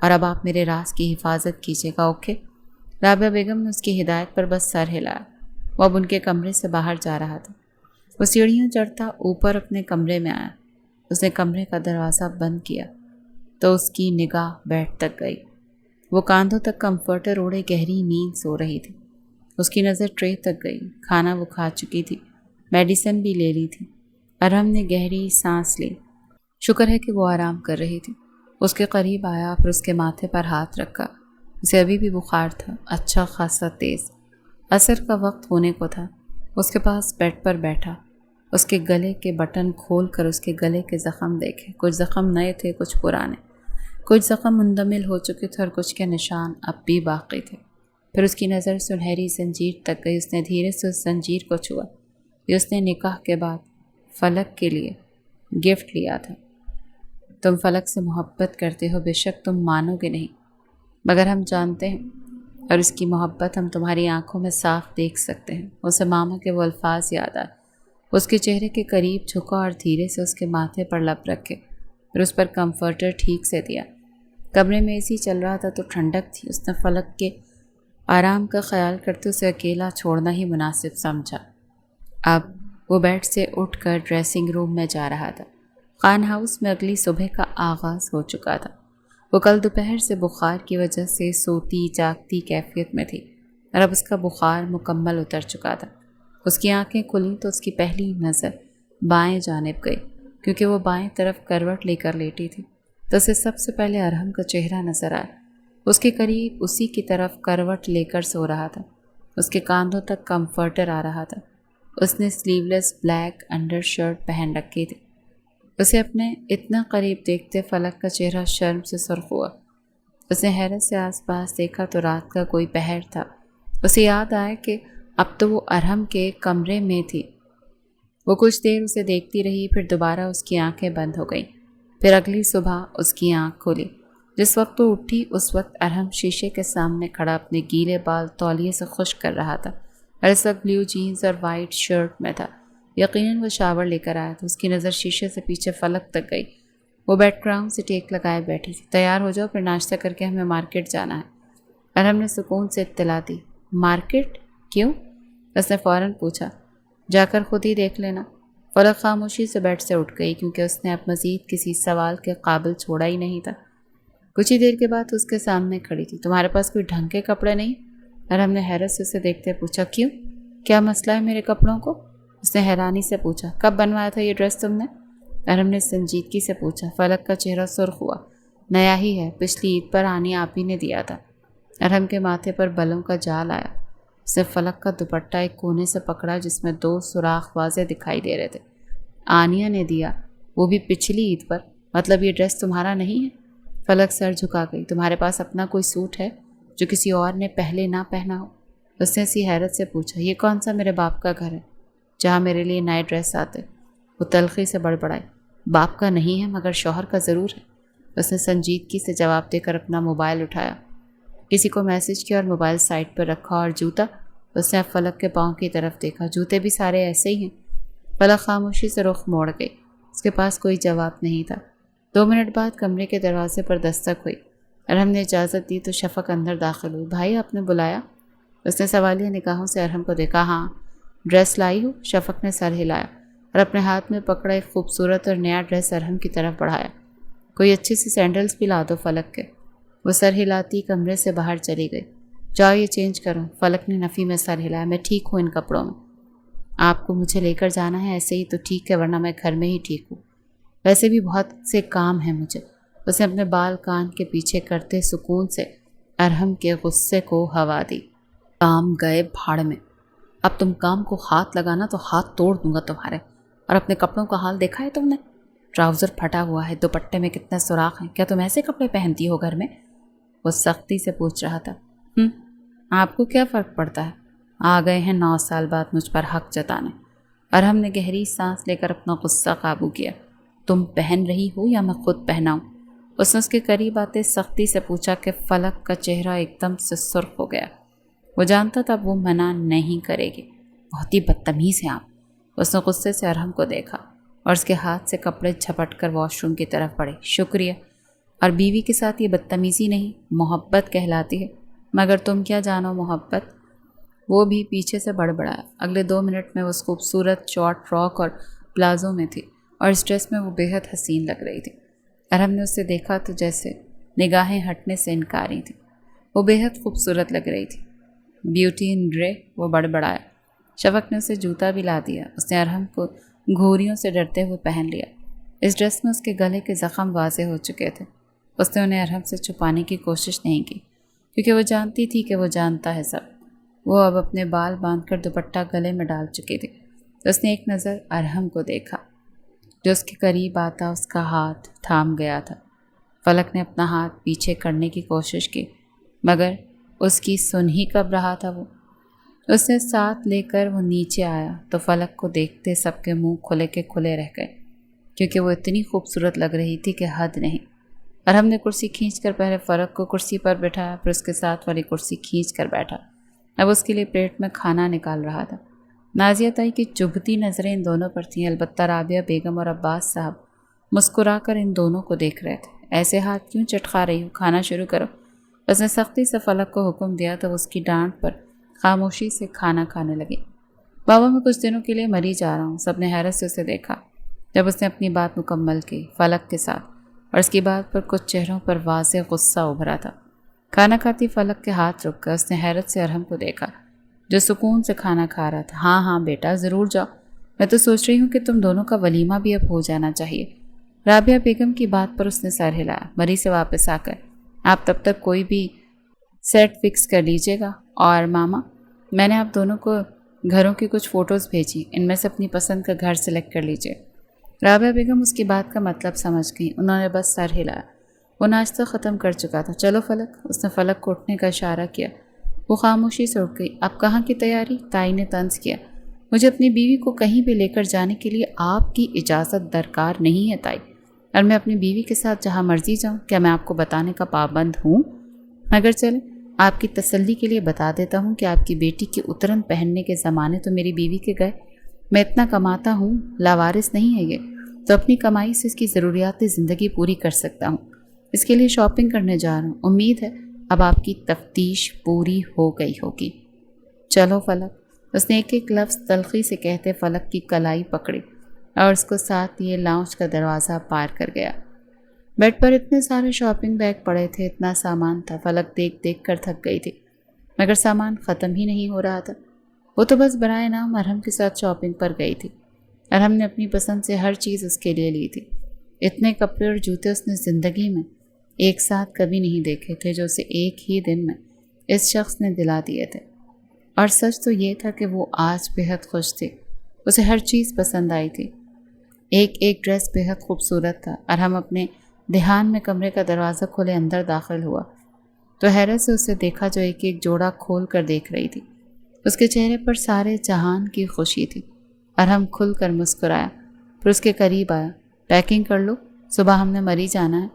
اور اب آپ میرے راز کی حفاظت کیجیے گا، اوکے؟ رابعہ بیگم نے اس کی ہدایت پر بس سر ہلایا۔ وہ اب ان کے کمرے سے باہر جا رہا تھا۔ وہ سیڑھیاں چڑھتا اوپر اپنے کمرے میں آیا۔ اس نے کمرے کا دروازہ بند کیا تو اس کی نگاہ بیڈ تک گئی۔ وہ کاندھوں تک کمفرٹر اوڑھے گہری نیند سو رہی تھی۔ اس کی نظر ٹرے تک گئی۔ کھانا وہ کھا چکی تھی، میڈیسن بھی لے لی تھی۔ ارحم نے گہری سانس لی۔ شکر ہے کہ وہ آرام کر رہی تھی۔ اس کے قریب آیا، پھر اس کے ماتھے پر ہاتھ رکھا۔ اسے ابھی بھی بخار تھا، اچھا خاصا تیز۔ عصر کا وقت ہونے کو تھا۔ اس کے پاس بیڈ پر بیٹھا، اس کے گلے کے بٹن کھول کر اس کے گلے کے زخم دیکھے۔ کچھ زخم نئے تھے، کچھ پرانے۔ کچھ زخم مندمل ہو چکے تھے، اور کچھ کے نشان اب بھی باقی تھے۔ پھر اس کی نظر سنہری زنجیر تک گئی۔ اس نے دھیرے سے اس زنجیر کو چھوا۔ یہ اس نے نکاح کے بعد فلک کے لیے گفٹ لیا تھا۔ تم فلک سے محبت کرتے ہو، بے شک تم مانو گے نہیں، مگر ہم جانتے ہیں، اور اس کی محبت ہم تمہاری آنکھوں میں صاف دیکھ سکتے ہیں۔ اسے ماما کے وہ الفاظ یاد آئے۔ اس کے چہرے کے قریب جھکا اور دھیرے سے اس کے ماتھے پر لب رکھے، پھر اس پر کمفرٹر ٹھیک سے دیا۔ کمرے میں اے سی چل رہا تھا تو ٹھنڈک تھی۔ اس نے فلک کے آرام کا خیال کرتے اسے اکیلا چھوڑنا ہی مناسب سمجھا۔ اب وہ بیڈ سے اٹھ کر ڈریسنگ روم میں جا رہا تھا۔ خان ہاؤس میں اگلی صبح کا آغاز ہو چکا تھا۔ وہ کل دوپہر سے بخار کی وجہ سے سوتی جاگتی کیفیت میں تھی، اور اب اس کا بخار مکمل اتر چکا تھا۔ اس کی آنکھیں کھلیں تو اس کی پہلی نظر بائیں جانب گئی، کیونکہ وہ بائیں طرف کروٹ لے کر لیٹی تھی، تو اسے سب سے پہلے ارحم کا چہرہ نظر آیا۔ اس کے قریب اسی کی طرف کروٹ لے کر سو رہا تھا۔ اس کے کاندھوں تک کمفرٹر آ رہا تھا۔ اس نے سلیو لیس بلیک انڈر شرٹ پہن رکھی تھی۔ اسے اپنے اتنا قریب دیکھتے فلک کا چہرہ شرم سے سرخ ہوا۔ اس نے حیرت سے آس پاس دیکھا تو رات کا کوئی پہر تھا۔ اسے یاد آیا کہ اب تو وہ ارحم کے کمرے میں تھی۔ وہ کچھ دیر اسے دیکھتی رہی، پھر دوبارہ اس کی آنکھیں بند ہو گئیں۔ پھر اگلی صبح اس کی آنکھ کھلی۔ جس وقت وہ اٹھی اس وقت ارحم شیشے کے سامنے کھڑا اپنے گیلے بال تولیے سے خشک کر رہا تھا، اور اس وقت بلیو جینز اور وائٹ شرٹ میں تھا۔ یقیناً وہ شاور لے کر آیا تھا۔ اس کی نظر شیشے سے پیچھے فلک تک گئی۔ وہ بیڈ گراؤنڈ سے ٹیک لگائے بیٹھی تھی۔ تیار ہو جاؤ، پھر ناشتہ کر کے ہمیں مارکیٹ جانا ہے۔ ارحم نے سکون سے اطلاع دی۔ مارکیٹ؟ کیوں؟ اس نے فوراً پوچھا۔ جا کر خود ہی دیکھ لینا۔ فلک خاموشی سے بیڈ سے اٹھ گئی، کیونکہ اس نے اب مزید کسی سوال کے قابل چھوڑا ہی نہیں تھا۔ کچھ ہی دیر کے بعد اس کے سامنے کھڑی تھی. تمہارے پاس کوئی ڈھنگ کے کپڑے نہیں؟ ارحم نے حیرت سے اسے دیکھتے پوچھا. کیوں؟ کیا مسئلہ ہے میرے کپڑوں کو؟ اس نے حیرانی سے پوچھا. کب بنوایا تھا یہ ڈریس تم نے؟ ارحم نے سنجیدگی سے پوچھا. فلک کا چہرہ سرخ ہوا. نیا ہی ہے، پچھلی عید پر آنی آپ ہی نے دیا تھا. ارحم کے ماتھے پر بلوں کا جال آیا. اس نے فلک کا دوپٹہ ایک کونے سے پکڑا جس میں 2 سوراخ واضح دکھائی دے رہے تھے. آنیا نے دیا، وہ بھی پچھلی عید پر؟ مطلب یہ ڈریس تمہارا نہیں ہے؟ فلک سر جھکا گئی. تمہارے پاس اپنا کوئی سوٹ ہے جو کسی اور نے پہلے نہ پہنا ہو؟ اس نے اسی حیرت سے پوچھا. یہ کون سا میرے باپ کا گھر ہے جہاں میرے لیے نئے ڈریس آتے؟ وہ تلخی سے بڑبڑائی. باپ کا نہیں ہے مگر شوہر کا ضرور ہے. اس نے سنجیدگی سے جواب دے کر اپنا موبائل اٹھایا، کسی کو میسج کیا اور موبائل سائٹ پر رکھا. اور جوتا؟ اس نے اب فلک کے پاؤں کی طرف دیکھا. جوتے بھی سارے ایسے ہی ہیں. فلک خاموشی سے رخ موڑ گئی. اس کے پاس کوئی جواب نہیں تھا. 2 منٹ بعد کمرے کے دروازے پر دستک ہوئی. ارحم نے اجازت دی تو شفق اندر داخل ہوئی. بھائی آپ نے بلایا؟ اس نے سوالیہ نگاہوں سے ارحم کو دیکھا. ہاں. ڈریس لائی ہو؟ شفق نے سر ہلایا اور اپنے ہاتھ میں پکڑا ایک خوبصورت اور نیا ڈریس ارحم کی طرف بڑھایا. کوئی اچھی سی سینڈلز بھی لا دو فلک کے. وہ سر ہلاتی کمرے سے باہر چلی گئی. جاؤ یہ چینج کرو. فلک نے نفی میں سر ہلایا. میں ٹھیک ہوں ان کپڑوں میں. آپ کو مجھے لے کر جانا ہے ایسے ہی تو ٹھیک ہے، ورنہ میں گھر میں ہی ٹھیک ہوں. ویسے بھی بہت سے کام ہیں مجھے. اس نے اپنے بال کان کے پیچھے کرتے سکون سے ارحم کے غصے کو ہوا دی. کام گئے بھاڑ میں. اب تم کام کو ہاتھ لگانا تو ہاتھ توڑ دوں گا تمہارے. اور اپنے کپڑوں کا حال دیکھا ہے تم نے؟ ٹراؤزر پھٹا ہوا ہے، دوپٹے میں کتنے سوراخ ہیں. کیا تم ایسے کپڑے پہنتی ہو گھر میں؟ وہ سختی سے پوچھ رہا تھا. آپ کو کیا فرق پڑتا ہے؟ آ گئے ہیں 9 سال بعد مجھ پر حق جتانے. ارحم نے گہری سانس لے کر اپنا غصہ قابو کیا. تم پہن رہی ہو یا میں خود پہناؤں؟ اس نے اس کے قریب آتے سختی سے پوچھا کہ فلک کا چہرہ ایک دم سے سرخ ہو گیا. وہ جانتا تھا وہ منع نہیں کرے گی. بہت ہی بدتمیز ہیں آپ. اس نے غصے سے ارحم کو دیکھا اور اس کے ہاتھ سے کپڑے جھپٹ کر واش روم کی طرف بڑھے. شکریہ. اور بیوی کے ساتھ یہ بدتمیزی نہیں، محبت کہلاتی ہے. مگر تم کیا جانو محبت؟ وہ بھی پیچھے سے بڑبڑایا. اگلے 2 منٹ میں اس خوبصورت شارٹ فراک اور پلازو میں تھی اور اس ڈریس میں وہ بے حد حسین لگ رہی تھی. ارحم نے اسے دیکھا تو جیسے نگاہیں ہٹنے سے انکاری تھیں. وہ بے حد خوبصورت لگ رہی تھی. بیوٹی ان گرے. وہ بڑبڑایا. شفق نے اسے جوتا بھی لا دیا. اس نے ارحم کو گھوریوں سے ڈرتے ہوئے پہن لیا. اس ڈریس میں اس کے گلے کے زخم واضح ہو چکے تھے. اس نے انہیں ارحم سے چھپانے کی کوشش نہیں کی کیونکہ وہ جانتی تھی کہ وہ جانتا ہے سب. وہ اب اپنے بال باندھ کر دوپٹہ گلے میں ڈال چکی تھی. اس نے ایک نظر ارحم کو دیکھا جو اس کے قریب آتا اس کا ہاتھ تھام گیا تھا. فلک نے اپنا ہاتھ پیچھے کرنے کی کوشش کی مگر اس کی سن ہی کب رہا تھا. وہ اس نے ساتھ لے کر وہ نیچے آیا تو فلک کو دیکھتے سب کے منہ کھلے کے کھلے رہ گئے کیونکہ وہ اتنی خوبصورت لگ رہی تھی کہ حد نہیں. ارحم نے کرسی کھینچ کر پہلے فلک کو کرسی پر بٹھایا پھر اس کے ساتھ والی کرسی کھینچ کر بیٹھا. اب اس کے لیے پلیٹ میں کھانا نکال رہا تھا. نازیہ تائی کی چبھتی نظریں ان دونوں پر تھیں. البتہ رابعہ بیگم اور عباس صاحب مسکرا کر ان دونوں کو دیکھ رہے تھے. ایسے ہاتھ کیوں چٹکا رہی ہو؟ کھانا شروع کرو. اس نے سختی سے فلک کو حکم دیا تو اس کی ڈانٹ پر خاموشی سے کھانا کھانے لگی. بابا میں کچھ دنوں کے لیے مری جا رہا ہوں. سب نے حیرت سے اسے دیکھا جب اس نے اپنی بات مکمل کی فلک کے ساتھ اور اس کی بات پر کچھ چہروں پر واضح غصہ ابھرا تھا. کھانا کھاتی فلک کے ہاتھ رک گئے. اس نے حیرت سے ارحم کو دیکھا جو سکون سے کھانا کھا رہا تھا. ہاں بیٹا ضرور جاؤ. میں تو سوچ رہی ہوں کہ تم دونوں کا ولیمہ بھی اب ہو جانا چاہیے. رابعہ بیگم کی بات پر اس نے سر ہلایا. مری سے واپس آ کر آپ تب تک کوئی بھی سیٹ فکس کر لیجیے گا. اور ماما میں نے آپ دونوں کو گھروں کی کچھ فوٹوز بھیجی، ان میں سے اپنی پسند کا گھر سلیکٹ کر لیجیے. رابعہ بیگم اس کی بات کا مطلب سمجھ گئی. انہوں نے بس سر ہلایا. وہ ناشتہ ختم کر چکا تھا. چلو فلک. اس نے فلک کو اٹھنے کا اشارہ کیا. وہ خاموشی سے اٹھ گئی. اب کہاں کی تیاری؟ تائی نے طنز کیا. مجھے اپنی بیوی کو کہیں بھی لے کر جانے کے لیے آپ کی اجازت درکار نہیں ہے تائی. اور میں اپنی بیوی کے ساتھ جہاں مرضی جاؤں. کیا میں آپ کو بتانے کا پابند ہوں؟ مگر چلیں آپ کی تسلی کے لیے بتا دیتا ہوں کہ آپ کی بیٹی کی اترن پہننے کے زمانے تو میری بیوی کے گئے. میں اتنا کماتا ہوں، لاوارث نہیں ہے یہ، تو اپنی کمائی سے اس کی ضروریات زندگی پوری کر سکتا ہوں. اس کے لیے شاپنگ کرنے جا رہا ہوں. امید ہے اب آپ کی تفتیش پوری ہو گئی ہوگی. چلو فلک. اس نے ایک ایک لفظ تلخی سے کہتے فلک کی کلائی پکڑی اور اس کو ساتھ لیے لاؤنج کا دروازہ پار کر گیا. بیڈ پر اتنے سارے شاپنگ بیگ پڑے تھے، اتنا سامان تھا، فلک دیکھ دیکھ کر تھک گئی تھی، مگر سامان ختم ہی نہیں ہو رہا تھا۔ وہ تو بس برائے نام ارحم کے ساتھ شاپنگ پر گئی تھی۔ ارحم نے اپنی پسند سے ہر چیز اس کے لیے لی تھی۔ اتنے کپڑے اور جوتے اس نے زندگی میں ایک ساتھ کبھی نہیں دیکھے تھے جو اسے ایک ہی دن میں اس شخص نے دلا دیے تھے۔ اور سچ تو یہ تھا کہ وہ آج بہت خوش تھی، اسے ہر چیز پسند آئی تھی۔ ایک ایک ڈریس بہت خوبصورت تھا۔ ارحم اپنے دھیان میں کمرے کا دروازہ کھولے اندر داخل ہوا تو حیرت سے اسے دیکھا جو ایک ایک جوڑا کھول کر دیکھ رہی تھی۔ اس کے چہرے پر سارے جہان کی خوشی تھی۔ ارحم کھل کر مسکرایا، پھر اس کے قریب آیا۔ پیکنگ کر لو، صبح ہم نے مری جانا ہے۔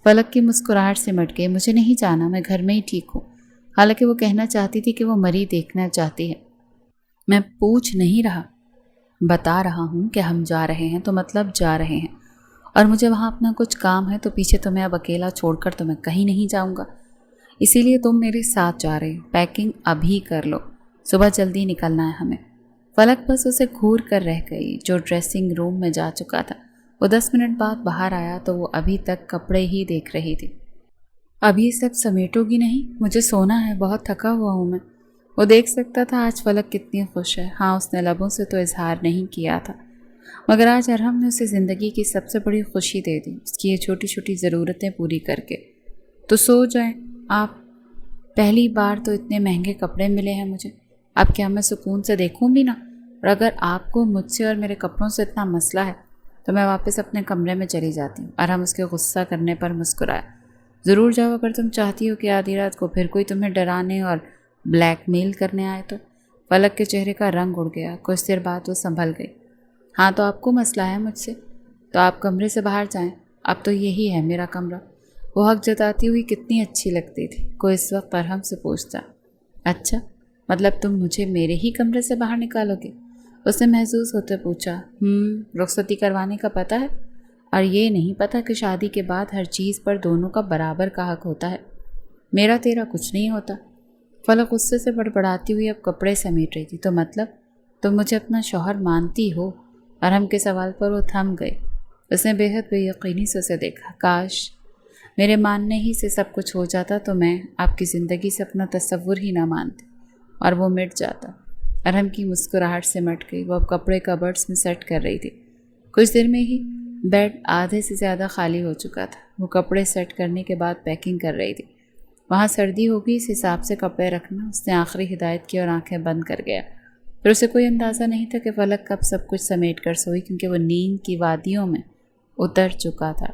فلک کی مسکراہٹ سمٹ گئی۔ مجھے نہیں جانا، میں گھر میں ہی ٹھیک ہوں۔ حالانکہ وہ کہنا چاہتی تھی کہ وہ مری دیکھنا چاہتی ہے۔ میں پوچھ نہیں رہا، بتا رہا ہوں کہ ہم جا رہے ہیں تو مطلب جا رہے ہیں، اور مجھے وہاں اپنا کچھ کام ہے تو پیچھے تمہیں اب اکیلا چھوڑ کر تو میں کہیں نہیں جاؤں گا، اسی لیے تم میرے ساتھ جا رہے ہو۔ پیکنگ ابھی کر لو، صبح جلدی نکلنا ہے ہمیں۔ فلک بس اسے گھور کر رہ گئی جو ڈریسنگ روم میں جا چکا تھا۔ وہ 10 منٹ بعد باہر آیا تو وہ ابھی تک کپڑے ہی دیکھ رہی تھی۔ اب یہ سب سمیٹو گی نہیں؟ مجھے سونا ہے، بہت تھکا ہوا ہوں میں۔ وہ دیکھ سکتا تھا آج فلک کتنی خوش ہے۔ ہاں، اس نے لبوں سے تو اظہار نہیں کیا تھا، مگر آج ارحم نے اسے زندگی کی سب سے بڑی خوشی دے دی، اس کی یہ چھوٹی چھوٹی ضرورتیں پوری کر کے۔ تو سو جائیں آپ، پہلی بار تو اتنے مہنگے کپڑے ملے ہیں مجھے، اب کیا میں سکون سے دیکھوں بھی نا؟ اور اگر آپ کو مجھ سے اور میرے کپڑوں سے اتنا مسئلہ ہے تو میں واپس اپنے کمرے میں چلی جاتی ہوں۔ ارحم اس کے غصہ کرنے پر مسکرایا۔ ضرور جاؤ اگر تم چاہتی ہو کہ آدھی رات کو پھر کوئی تمہیں ڈرانے اور بلیک میل کرنے آئے تو۔ فلک کے چہرے کا رنگ اڑ گیا۔ کچھ دیر بعد وہ سنبھل گئی۔ ہاں تو آپ کو مسئلہ ہے مجھ سے تو آپ کمرے سے باہر جائیں، اب تو یہی ہے میرا کمرہ۔ وہ حق جتاتی ہوئی کتنی اچھی لگتی تھی۔ کوئی اس وقت ارحم سے پوچھتا، اچھا مطلب تم مجھے میرے ہی کمرے سے باہر نکالو گے؟ اس نے محظوظ ہوتے پوچھا۔ رخصتی کروانے کا پتہ ہے، اور یہ نہیں پتہ کہ شادی کے بعد ہر چیز پر دونوں کا برابر کا حق ہوتا ہے۔ میرا تیرا کچھ نہیں ہوتا۔ فلک غصے سے بڑبڑاتی ہوئی اب کپڑے سمیٹ رہی تھی۔ تو مطلب تم مجھے اپنا شوہر مانتی ہو؟ ارحم کے سوال پر وہ تھم گئی۔ اس نے بے حد بے یقینی سے اسے دیکھا۔ کاش میرے ماننے ہی سے سب کچھ ہو جاتا تو میں آپ کی زندگی سے اپنا تصور ہی نہ مانتی اور وہ مٹ جاتا۔ ارحم کی مسکراہٹ سے مٹ گئی۔ وہ اب کپڑے کبرڈز میں سیٹ کر رہی تھی۔ کچھ دیر میں ہی بیڈ آدھے سے زیادہ خالی ہو چکا تھا۔ وہ کپڑے سیٹ کرنے کے بعد پیکنگ کر رہی تھی۔ وہاں سردی ہوگی اس حساب سے کپڑے رکھنا، اس نے آخری ہدایت کی اور آنکھیں بند کر گیا۔ پھر اسے کوئی اندازہ نہیں تھا کہ فلک کب سب کچھ سمیٹ کر سوئی، کیونکہ وہ نیند کی وادیوں میں اتر چکا تھا۔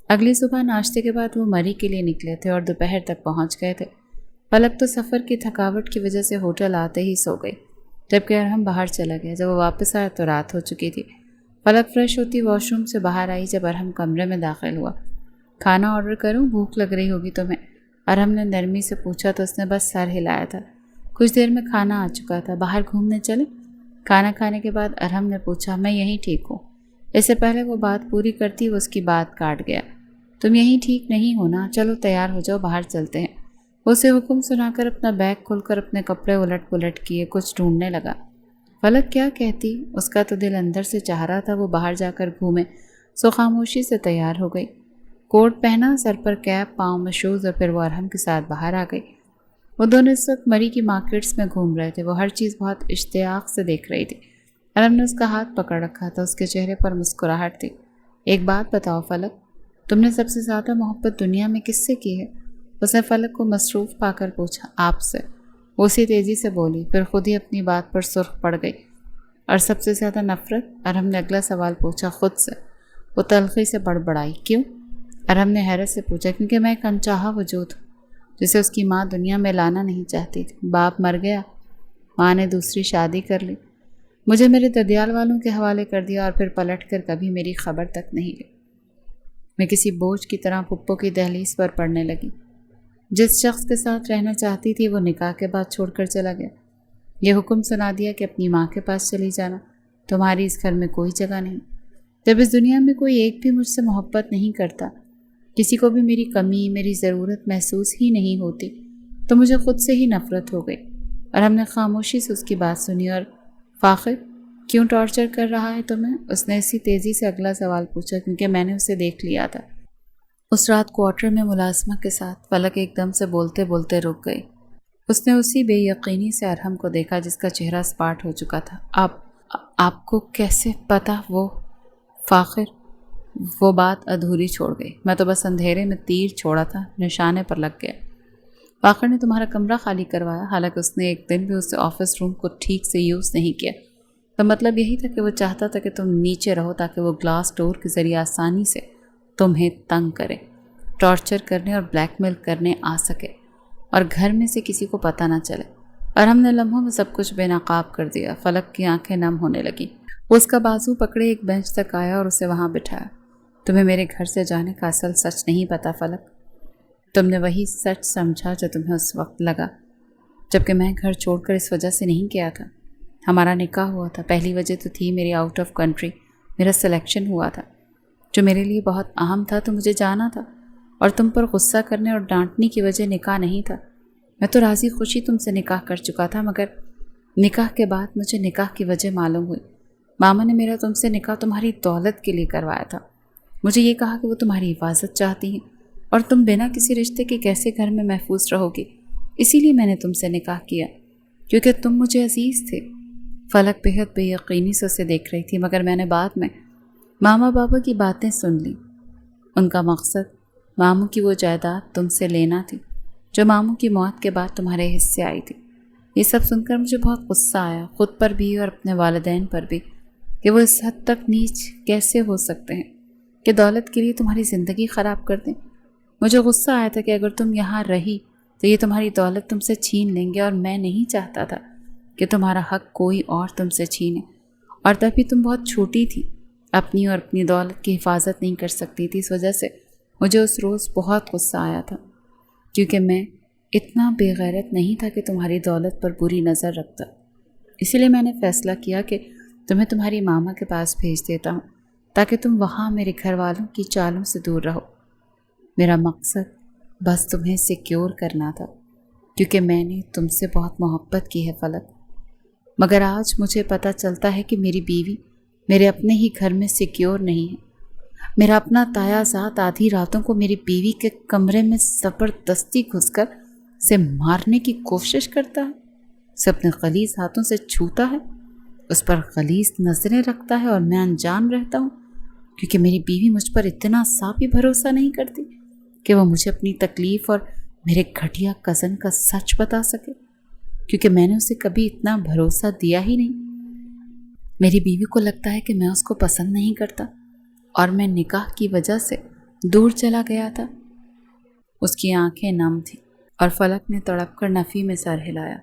اگلی صبح ناشتے کے بعد وہ مری کے لیے نکلے تھے اور دوپہر تک پہنچ گئے تھے۔ فلک تو سفر کی تھکاوٹ کی وجہ سے ہوٹل آتے ہی سو گئی، جبکہ ارحم باہر چلا گیا۔ جب وہ واپس آیا تو رات ہو چکی تھی۔ فلک فریش ہوتی واش روم سے باہر آئی جب ارحم کمرے میں داخل ہوا۔ کھانا آرڈر کروں؟ بھوک لگ رہی ہوگی تمہیں، ارحم نے نرمی سے پوچھا تو اس نے بس سر ہلایا تھا۔ کچھ دیر میں کھانا آ چکا تھا، باہر گھومنے چلیں؟ کھانا کھانے کے بعد ارحم نے پوچھا۔ میں یہیں ٹھیک ہوں۔ اس سے پہلے وہ بات پوری کرتی وہ اس کی بات کاٹ گیا۔ تم یہیں ٹھیک نہیں ہو نا؟ چلو تیار ہو جاؤ، باہر چلتے ہیں۔ وہ اسے حکم سنا کر اپنا بیگ کھول کر اپنے کپڑے الٹ پلٹ کیے، کچھ ڈھونڈنے لگا۔ فلک کیا کہتی؟ اس کا تو دل اندر سے چاہ رہا تھا وہ باہر جا کر گھومے، سو خاموشی سے تیار ہو گئی۔ کوٹ پہنا، سر پر کیپ، پاؤں میں شوز، اور پھر وہ ارحم کے ساتھ باہر آ گئی۔ وہ دونوں اس وقت مری کی مارکیٹس میں گھوم رہے تھے۔ وہ ہر چیز بہت اشتیاق سے دیکھ رہی تھی۔ ارحم نے اس کا ہاتھ پکڑ رکھا تھا، اس کے چہرے پر مسکراہٹ تھی۔ ایک بات بتاؤ فلک، تم نے سب سے زیادہ محبت دنیا میں کس سے کی ہے؟ اس نے فلک کو مصروف پا کر پوچھا۔ آپ سے، وہ اسی تیزی سے بولی، پھر خود ہی اپنی بات پر سرخ پڑ گئی۔ اور سب سے زیادہ نفرت؟ ارحم نے اگلا سوال پوچھا۔ خود سے، وہ تلخی سے بڑبڑائی۔ کیوں؟ ارحم نے حیرت سے پوچھا۔ کیونکہ میں ایک انچاہا وجود ہوں جسے اس کی ماں دنیا میں لانا نہیں چاہتی تھی۔ باپ مر گیا، ماں نے دوسری شادی کر لی، مجھے میرے ددیال والوں کے حوالے کر دیا، اور پھر پلٹ کر کبھی میری خبر تک نہیں لی۔ میں کسی بوجھ کی طرح پھپھو کی دہلیز پر پڑنے لگی۔ جس شخص کے ساتھ رہنا چاہتی تھی وہ نکاح کے بعد چھوڑ کر چلا گیا۔ یہ حکم سنا دیا کہ اپنی ماں کے پاس چلی جانا، تمہاری اس گھر میں کوئی جگہ نہیں۔ جب اس دنیا میں کوئی ایک بھی مجھ سے محبت نہیں کرتا، کسی کو بھی میری کمی، میری ضرورت محسوس ہی نہیں ہوتی، تو مجھے خود سے ہی نفرت ہو گئی۔ اور ہم نے خاموشی سے اس کی بات سنی۔ اور فاخر کیوں ٹارچر کر رہا ہے تمہیں؟ اس نے اسی تیزی سے اگلا سوال پوچھا۔ کیونکہ میں نے اسے دیکھ لیا تھا، اس رات کوارٹر میں ملازمہ کے ساتھ فلک ایک دم سے بولتے بولتے رک گئی۔ اس نے اسی بے یقینی سے ارحم کو دیکھا جس کا چہرہ سپاٹ ہو چکا تھا۔ آپ کو کیسے پتا؟ وہ فاخر وہ بات ادھوری چھوڑ گئی۔ میں تو بس اندھیرے میں تیر چھوڑا تھا، نشانے پر لگ گیا۔ فاخر نے تمہارا کمرہ خالی کروایا، حالانکہ اس نے ایک دن بھی اس آفس روم کو ٹھیک سے یوز نہیں کیا۔ تو مطلب یہی تھا کہ وہ چاہتا تھا کہ تم نیچے رہو تاکہ وہ گلاس ڈور کے ذریعے آسانی سے تمہیں تنگ کرے، ٹارچر کرنے اور بلیک میل کرنے آ سکے، اور گھر میں سے کسی کو پتہ نہ چلے۔ اور ہم نے لمحوں میں سب کچھ بے نقاب کر دیا۔ فلک کی آنکھیں نم ہونے لگیں۔ وہ اس کا بازو پکڑے ایک بینچ تک آیا اور اسے وہاں بٹھایا۔ تمہیں میرے گھر سے جانے کا اصل سچ نہیں پتا فلک۔ تم نے وہی سچ سمجھا جو تمہیں اس وقت لگا، جبکہ میں گھر چھوڑ کر اس وجہ سے نہیں گیا تھا۔ ہمارا نکاح ہوا تھا، پہلی وجہ تو تھی میری آؤٹ آف کنٹری، میرا سلیکشن ہوا تھا جو میرے لیے بہت اہم تھا، تو مجھے جانا تھا، اور تم پر غصہ کرنے اور ڈانٹنے کی وجہ نکاح نہیں تھا۔ میں تو راضی خوشی تم سے نکاح کر چکا تھا، مگر نکاح کے بعد مجھے نکاح کی وجہ معلوم ہوئی۔ ماما نے میرا تم سے نکاح تمہاری دولت کے لیے کروایا تھا۔ مجھے یہ کہا کہ وہ تمہاری حفاظت چاہتی ہیں اور تم بنا کسی رشتے کے کیسے گھر میں محفوظ رہو گی، اسی لیے میں نے تم سے نکاح کیا، کیونکہ تم مجھے عزیز تھے۔ فلک بہت بے یقینی سے اسے دیکھ رہی تھی، مگر میں نے بعد میں ماما بابا کی باتیں سن لی۔ ان کا مقصد ماموں کی وہ جائیداد تم سے لینا تھی جو ماموں کی موت کے بعد تمہارے حصے آئی تھی۔ یہ سب سن کر مجھے بہت غصہ آیا، خود پر بھی اور اپنے والدین پر بھی، کہ وہ اس حد تک نیچ کیسے ہو سکتے ہیں کہ دولت کے لیے تمہاری زندگی خراب کر دیں۔ مجھے غصہ آیا تھا کہ اگر تم یہاں رہی تو یہ تمہاری دولت تم سے چھین لیں گے، اور میں نہیں چاہتا تھا کہ تمہارا حق کوئی اور تم سے چھینے۔ اور تبھی تم بہت چھوٹی تھی، اپنی اور اپنی دولت کی حفاظت نہیں کر سکتی تھی۔ اس وجہ سے مجھے اس روز بہت غصہ آیا تھا، کیونکہ میں اتنا بے غیرت نہیں تھا کہ تمہاری دولت پر بری نظر رکھتا۔ اسی لیے میں نے فیصلہ کیا کہ تمہیں تمہاری ماما کے پاس بھیج دیتا ہوں، تاکہ تم وہاں میرے گھر والوں کی چالوں سے دور رہو۔ میرا مقصد بس تمہیں سیکیور کرنا تھا، کیونکہ میں نے تم سے بہت محبت کی ہے فلک۔ مگر آج مجھے پتہ چلتا ہے کہ میری بیوی میرے اپنے ہی گھر میں سیکیور نہیں ہے۔ میرا اپنا تایا ذات آدھی راتوں کو میری بیوی کے کمرے میں زبردستی گھس کر اسے مارنے کی کوشش کرتا ہے، اسے اپنے غلیظ ہاتھوں سے چھوتا ہے، اس پر غلیظ نظریں رکھتا ہے، اور میں انجان رہتا ہوں، کیونکہ میری بیوی مجھ پر اتنا سا بھی بھروسہ نہیں کرتی کہ وہ مجھے اپنی تکلیف اور میرے گھٹیا کزن کا سچ بتا سکے، کیونکہ میں نے اسے کبھی اتنا بھروسہ دیا ہی نہیں۔ میری بیوی کو لگتا ہے کہ میں اس کو پسند نہیں کرتا، اور میں نکاح کی وجہ سے دور چلا گیا تھا۔ اس کی آنکھیں نم تھیں، اور فلک نے تڑپ کر نفی میں سر ہلایا۔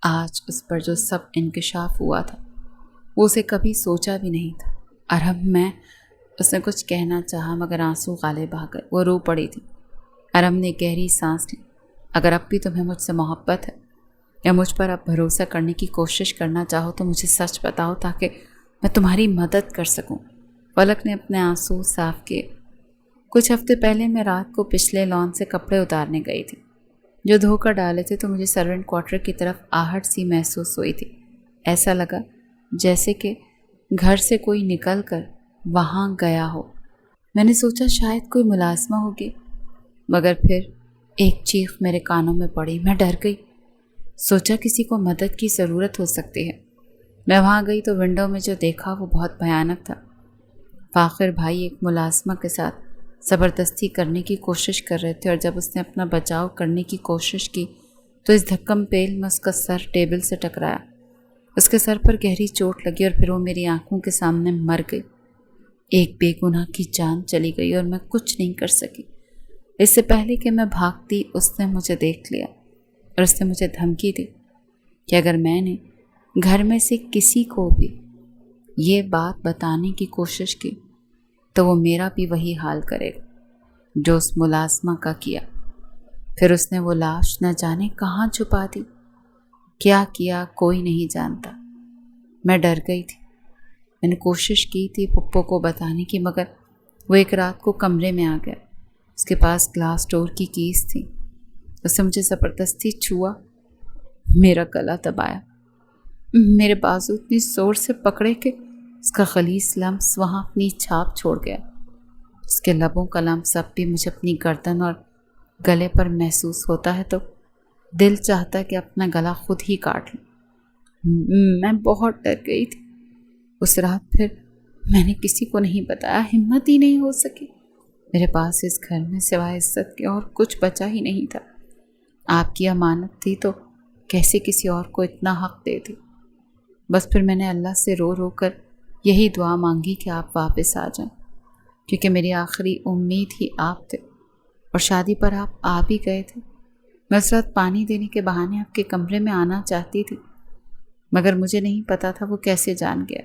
آج اس پر جو سب انکشاف ہوا تھا وہ اسے کبھی سوچا بھی نہیں تھا۔ ارحم اس نے کچھ کہنا چاہا، مگر آنسو غالب آ گئے۔ وہ رو پڑی تھی۔ ارحم نے گہری سانس لی۔ اگر اب بھی تمہیں مجھ سے محبت ہے یا مجھ پر اب بھروسہ کرنے کی کوشش کرنا چاہو تو مجھے سچ بتاؤ، تاکہ میں تمہاری مدد کر سکوں۔ فلک نے اپنے آنسو صاف کیے۔ کچھ ہفتے پہلے میں رات کو پچھلے لان سے کپڑے اتارنے گئی تھی جو دھو کر ڈالے تھے، تو مجھے سرونٹ کوارٹر کی طرف آہٹ سی محسوس ہوئی تھی۔ ایسا لگا جیسے کہ گھر سے کوئی نکل کر وہاں گیا ہو۔ میں نے سوچا شاید کوئی ملازمہ ہوگی، مگر پھر ایک چیخ میرے کانوں میں پڑی۔ میں ڈر گئی، سوچا کسی کو مدد کی ضرورت ہو سکتی ہے۔ میں وہاں گئی تو ونڈو میں جو دیکھا وہ بہت بھیانک تھا۔ فاخر بھائی ایک ملازمہ کے ساتھ زبردستی کرنے کی کوشش کر رہے تھے، اور جب اس نے اپنا بچاؤ کرنے کی کوشش کی تو اس دھکم پیل میں اس کا سر ٹیبل سے ٹکرایا۔ اس کے سر پر گہری چوٹ لگی، اور پھر وہ میری آنکھوں کے سامنے مر گئی۔ ایک بے گناہ کی جان چلی گئی، اور میں کچھ نہیں کر سکی۔ اس سے پہلے کہ میں بھاگتی اس نے مجھے دیکھ لیا، اور اس نے مجھے دھمکی دی کہ اگر میں نے گھر میں سے کسی کو بھی یہ بات بتانے کی کوشش کی تو وہ میرا بھی وہی حال کرے گا جو اس ملازمہ کا کیا۔ پھر اس نے وہ لاش نہ جانے کہاں چھپا دی، کیا کیا کوئی نہیں جانتا۔ میں ڈر گئی تھی۔ میں نے کوشش کی تھی پپو کو بتانے کی، مگر وہ ایک رات کو کمرے میں آ گیا۔ اس کے پاس گلاس ڈور کی کیز تھی۔ اس نے مجھے زبردستی چھوا، میرا گلا دبایا، میرے بازو اتنی زور سے پکڑے کہ اس کا غلیظ لمس وہاں اپنی چھاپ چھوڑ گیا۔ اس کے لبوں کا لمس اب بھی مجھے اپنی گردن اور گلے پر محسوس ہوتا ہے تو دل چاہتا ہے کہ اپنا گلا خود ہی کاٹ لوں۔ میں بہت ڈر گئی تھی اس رات، پھر میں نے کسی کو نہیں بتایا، ہمت ہی نہیں ہو سکی۔ میرے پاس اس گھر میں سوائے عزت کے اور کچھ بچا ہی نہیں تھا۔ آپ کی امانت تھی تو کیسے کسی اور کو اتنا حق دے دی۔ بس پھر میں نے اللہ سے رو رو کر یہی دعا مانگی کہ آپ واپس آ جائیں، کیونکہ میری آخری امید ہی آپ تھے، اور شادی پر آپ آ بھی گئے تھے۔ میں اس رات پانی دینے کے بہانے آپ کے کمرے میں آنا چاہتی تھی، مگر مجھے نہیں پتا تھا وہ کیسے جان گیا۔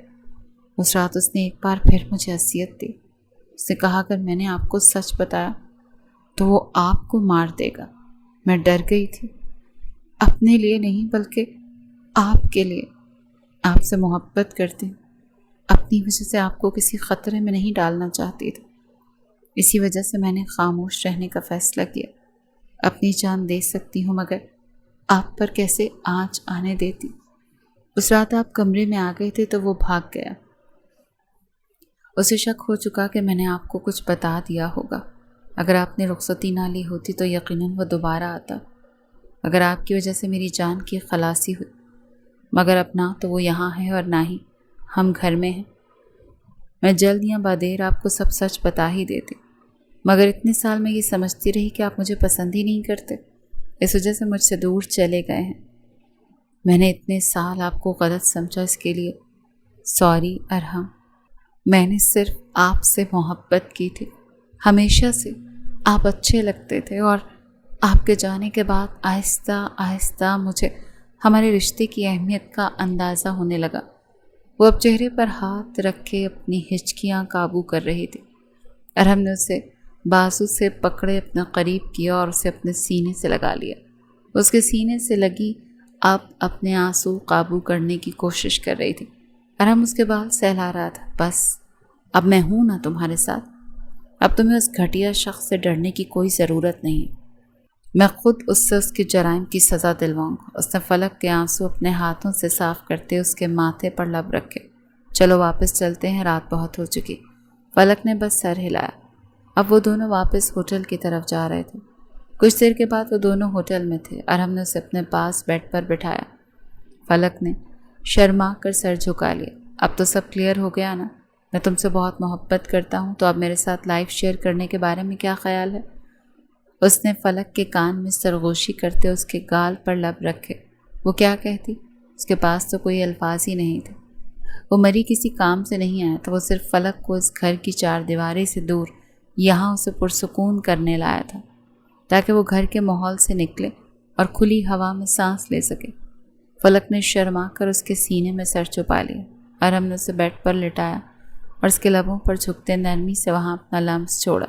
اس رات اس نے ایک بار پھر مجھے اذیت دی۔ اس نے کہا اگر میں نے آپ کو سچ بتایا تو وہ آپ کو مار دے گا۔ میں ڈر گئی تھی، اپنے لیے نہیں بلکہ آپ کے لیے۔ آپ سے محبت کرتی ہوں، اپنی وجہ سے آپ کو کسی خطرے میں نہیں ڈالنا چاہتی تھی۔ اسی وجہ سے میں نے خاموش رہنے کا فیصلہ کیا۔ اپنی جان دے سکتی ہوں مگر آپ پر کیسے آنچ آنے دیتی۔ اس رات آپ کمرے میں آ گئے تھے تو وہ بھاگ گیا۔ اسے شک ہو چکا کہ میں نے آپ کو کچھ بتا دیا ہوگا۔ اگر آپ نے رخصتی نہ لی ہوتی تو یقیناً وہ دوبارہ آتا۔ اگر آپ کی وجہ سے میری جان کی خلاصی ہوئی، مگر اب نہ تو وہ یہاں ہے اور نہ ہی ہم گھر میں ہیں۔ میں جلد یا بعدیر آپ کو سب سچ بتا ہی دیتی، مگر اتنے سال میں یہ سمجھتی رہی کہ آپ مجھے پسند ہی نہیں کرتے، اس وجہ سے مجھ سے دور چلے گئے ہیں۔ میں نے اتنے سال آپ کو غلط سمجھا، اس کے لیے سوری ارحم۔ میں نے صرف آپ سے محبت کی تھی، ہمیشہ سے آپ اچھے لگتے تھے، اور آپ کے جانے کے بعد آہستہ آہستہ مجھے ہمارے رشتے کی اہمیت کا اندازہ ہونے لگا۔ وہ اب چہرے پر ہاتھ رکھ کے اپنی ہچکیاں قابو کر رہی تھی۔ ارحم نے اسے بازو سے پکڑے اپنا قریب کیا اور اسے اپنے سینے سے لگا لیا۔ اس کے سینے سے لگی اب اپنے آنسو قابو کرنے کی کوشش کر رہی تھی۔ ارحم اس کے بال سہلا رہا تھا۔ بس اب میں ہوں نا تمہارے ساتھ، اب تمہیں اس گھٹیا شخص سے ڈرنے کی کوئی ضرورت نہیں۔ میں خود اس سے اس کے جرائم کی سزا دلواؤں گا۔ اس نے فلک کے آنسو اپنے ہاتھوں سے صاف کرتے اس کے ماتھے پر لب رکھے۔ چلو واپس چلتے ہیں، رات بہت ہو چکی۔ فلک نے بس سر ہلایا۔ اب وہ دونوں واپس ہوٹل کی طرف جا رہے تھے۔ کچھ دیر کے بعد وہ دونوں ہوٹل میں تھے۔ ارحم نے اسے اپنے پاس بیڈ پر بٹھایا۔ فلک نے شرما کر سر جھکا لیا۔ اب تو سب کلیئر ہو گیا نا؟ میں تم سے بہت محبت کرتا ہوں، تو اب میرے ساتھ لائف شیئر کرنے کے بارے میں کیا خیال ہے؟ اس نے فلک کے کان میں سرگوشی کرتے اس کے گال پر لب رکھے۔ وہ کیا کہتی؟ اس کے پاس تو کوئی الفاظ ہی نہیں تھے۔ وہ مری کسی کام سے نہیں آیا تھا، وہ صرف فلک کو اس گھر کی چار دیواری سے دور یہاں اسے پرسکون کرنے لایا تھا، تاکہ وہ گھر کے ماحول سے نکلے اور کھلی ہوا میں سانس لے سکے۔ فلک نے شرما کر اس کے سینے میں سر چھپا لیا۔ ارحم نے اسے بیڈ پر لٹایا اور اس کے لبوں پر جھکتے نرمی سے وہاں اپنا لمس چھوڑا۔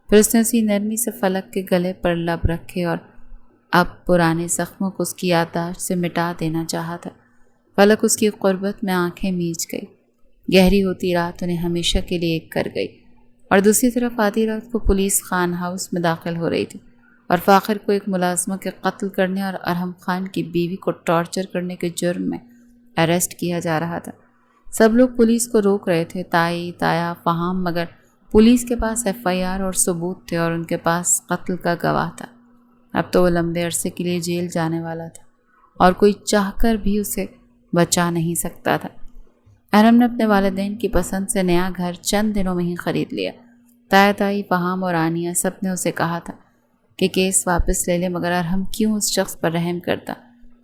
پھر اس نے اسی نرمی سے فلک کے گلے پر لب رکھے اور اب پرانے زخموں کو اس کی یادداشت سے مٹا دینا چاہا تھا۔ فلک اس کی قربت میں آنکھیں میچ گئی۔ گہری ہوتی رات انہیں ہمیشہ کے لیے ایک کر گئی، اور دوسری طرف آدھی رات کو پولیس خان ہاؤس میں داخل ہو رہی تھی، اور فاخر کو ایک ملازمہ کے قتل کرنے اور ارحم خان کی بیوی کو ٹارچر کرنے کے جرم میں اریسٹ کیا جا رہا تھا۔ سب لوگ پولیس کو روک رہے تھے، تائی، تایا، فہام، مگر پولیس کے پاس FIR اور ثبوت تھے، اور ان کے پاس قتل کا گواہ تھا۔ اب تو وہ لمبے عرصے کے لیے جیل جانے والا تھا، اور کوئی چاہ کر بھی اسے بچا نہیں سکتا تھا۔ ارحم نے اپنے والدین کی پسند سے نیا گھر چند دنوں میں ہی خرید لیا۔ تایا، تائی، فہام اور آنیہ سب نے اسے کہا تھا کہ کیس واپس لے لے، مگر ارحم کیوں اس شخص پر رحم کرتا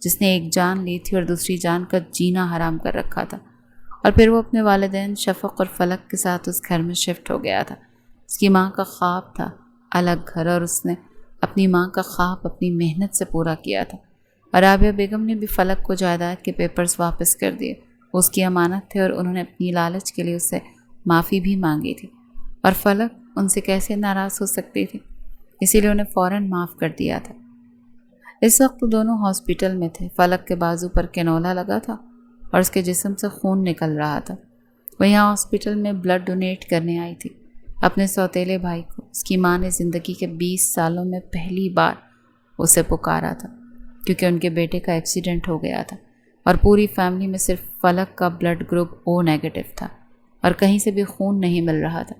جس نے ایک جان لی تھی اور دوسری جان کا جینا حرام کر رکھا تھا۔ اور پھر وہ اپنے والدین شفق اور فلک کے ساتھ اس گھر میں شفٹ ہو گیا تھا۔ اس کی ماں کا خواب تھا الگ گھر، اور اس نے اپنی ماں کا خواب اپنی محنت سے پورا کیا تھا۔ اور رابعہ بیگم نے بھی فلک کو جائیداد کے پیپرز واپس کر دیے۔ وہ اس کی امانت تھے، اور انہوں نے اپنی لالچ کے لیے اس سے معافی بھی مانگی تھی، اور فلک ان سے کیسے ناراض ہو سکتی تھی، اسی لیے انہیں فوراً معاف کر دیا تھا۔ اس وقت دونوں ہاسپٹل میں تھے۔ فلک کے بازو پر کینولا لگا تھا اور اس کے جسم سے خون نکل رہا تھا۔ وہ یہاں ہاسپٹل میں بلڈ ڈونیٹ کرنے آئی تھی اپنے سوتیلے بھائی کو۔ اس کی ماں نے زندگی کے 20 سالوں میں پہلی بار اسے پکارا تھا، کیونکہ ان کے بیٹے کا ایکسیڈنٹ ہو گیا تھا، اور پوری فیملی میں صرف فلک کا بلڈ گروپ O- تھا، اور کہیں سے بھی خون نہیں مل رہا تھا۔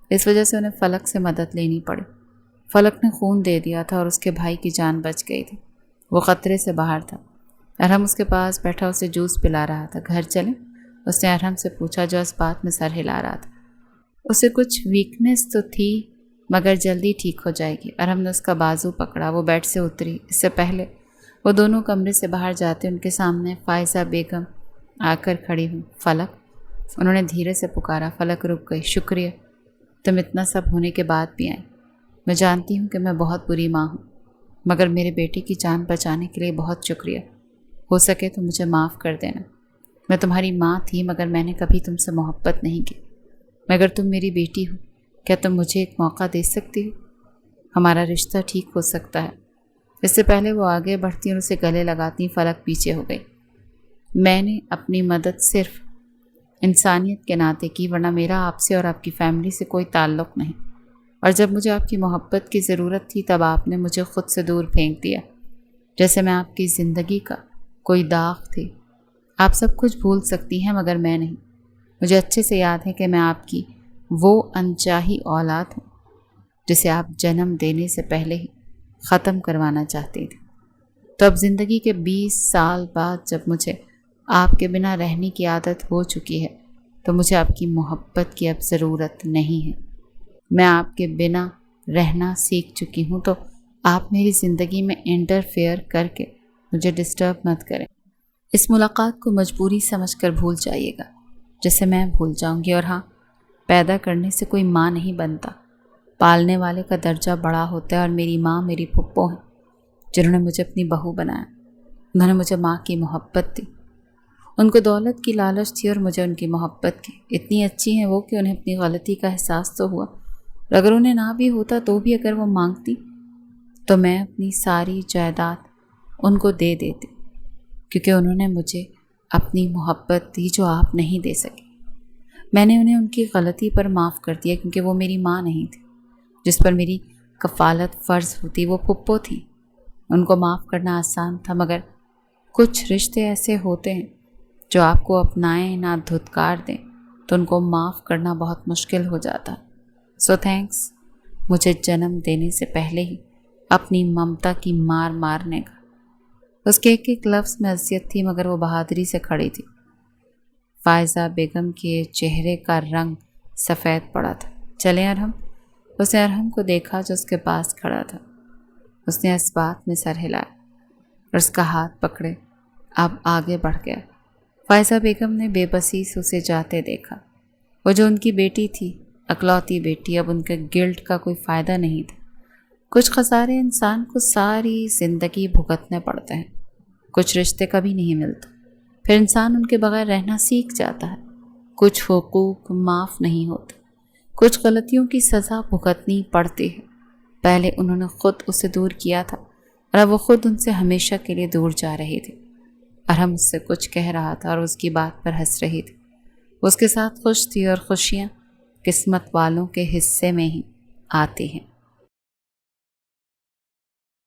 اس وجہ سے انہیں فلک سے مدد لینی پڑی۔ فلک نے خون دے دیا تھا اور اس کے بھائی کی جان بچ گئی تھی۔ وہ خطرے سے باہر تھا۔ ارحم اس کے پاس بیٹھا اسے جوس پلا رہا تھا۔ گھر چلیں؟ اس نے ارحم سے پوچھا جو اس بات میں سر ہلا رہا تھا۔ اسے کچھ ویکنس تو تھی مگر جلدی ٹھیک ہو جائے گی۔ ارحم نے اس کا بازو پکڑا۔ وہ بیڈ سے اتری۔ اس سے پہلے وہ دونوں کمرے سے باہر جاتے ان کے سامنے فائزہ بیگم آ کر کھڑی ہوئی۔ فلک، انہوں نے دھیرے سے پکارا۔ فلک رک گئی۔ شکریہ، تم اتنا سب ہونے کے بعد بھی آئیں۔ میں جانتی ہوں کہ میں بہت بری ماں ہوں، مگر میرے بیٹے کی جان بچانے کے لیے بہت شکریہ۔ ہو سکے تو مجھے معاف کر دینا۔ میں تمہاری ماں تھی مگر میں نے کبھی تم سے محبت نہیں کی۔ مگر تم میری بیٹی ہو، کیا تم مجھے ایک موقع دے سکتی ہو؟ ہمارا رشتہ ٹھیک ہو سکتا ہے۔ اس سے پہلے وہ آگے بڑھتی اور اسے گلے لگاتی، فلک پیچھے ہو گئی۔ میں نے اپنی مدد صرف انسانیت کے ناطے کی، ورنہ میرا آپ سے اور آپ کی فیملی سے کوئی تعلق نہیں۔ اور جب مجھے آپ کی محبت کی ضرورت تھی تب آپ نے مجھے خود سے دور پھینک دیا، جیسے میں آپ کی زندگی کا کوئی داغ تھی۔ آپ سب کچھ بھول سکتی ہیں مگر میں نہیں۔ مجھے اچھے سے یاد ہے کہ میں آپ کی وہ انچاہی اولاد ہوں جسے آپ جنم دینے سے پہلے ہی ختم کروانا چاہتی تھی۔ تو اب زندگی کے 20 سال بعد جب مجھے آپ کے بنا رہنے کی عادت ہو چکی ہے تو مجھے آپ کی محبت کی اب ضرورت نہیں ہے۔ میں آپ کے بنا رہنا سیکھ چکی ہوں، تو آپ میری زندگی میں انٹرفیئر کر کے مجھے ڈسٹرب مت کریں۔ اس ملاقات کو مجبوری سمجھ کر بھول جائیے گا، جیسے میں بھول جاؤں گی۔ اور ہاں، پیدا کرنے سے کوئی ماں نہیں بنتا، پالنے والے کا درجہ بڑا ہوتا ہے، اور میری ماں میری پھپھو ہیں جنہوں نے مجھے اپنی بہو بنایا۔ انہوں نے مجھے ماں کی محبت دی۔ ان کو دولت کی لالچ تھی اور مجھے ان کی محبت کی۔ اتنی اچھی ہیں وہ کہ انہیں اپنی غلطی کا احساس تو ہوا، اور اگر انہیں نہ بھی ہوتا تو بھی اگر وہ مانگتی تو میں اپنی ساری جائیداد ان کو دے دیتی، کیونکہ انہوں نے مجھے اپنی محبت دی جو آپ نہیں دے سکے۔ میں نے انہیں ان کی غلطی پر معاف کر دیا کیونکہ وہ میری ماں نہیں تھی جس پر میری کفالت فرض ہوتی، وہ پھپھو تھی۔ ان کو معاف کرنا آسان تھا، مگر کچھ رشتے ایسے ہوتے ہیں جو آپ کو اپنائیں نہ دھتکار دیں تو ان کو معاف کرنا بہت مشکل ہو جاتا۔ سو تھینکس مجھے جنم دینے سے پہلے ہی اپنی ممتا کی مار مارنے کا۔ اس کے ایک ایک لفظ میں اذیت تھی مگر وہ بہادری سے کھڑی تھی۔ فائزہ بیگم کے چہرے کا رنگ سفید پڑا تھا۔ چلیں ارحم؟ اس نے ارحم کو دیکھا جو اس کے پاس کھڑا تھا۔ اس نے اس بات میں سر ہلایا اور اس کا ہاتھ پکڑے اب آگے بڑھ گیا۔ فائزہ بیگم نے بے بسی سے اسے جاتے دیکھا۔ وہ جو ان کی بیٹی تھی، اکلوتی بیٹی، اب ان کے گلٹ کا کوئی فائدہ نہیں تھا۔ کچھ خسارے انسان کو ساری زندگی بھگتنے پڑتے ہیں، کچھ رشتے کبھی نہیں ملتے، پھر انسان ان کے بغیر رہنا سیکھ جاتا ہے۔ کچھ حقوق معاف نہیں ہوتے، کچھ غلطیوں کی سزا بھگتنی پڑتی ہے۔ پہلے انہوں نے خود اسے دور کیا تھا اور اب وہ خود ان سے ہمیشہ کے لیے دور جا رہی تھی۔ ارحم اس سے کچھ کہہ رہا تھا اور اس کی بات پر ہنس رہی تھی۔ وہ اس کے ساتھ خوش تھی اور خوشیاں قسمت والوں کے حصے میں ہی آتی ہیں۔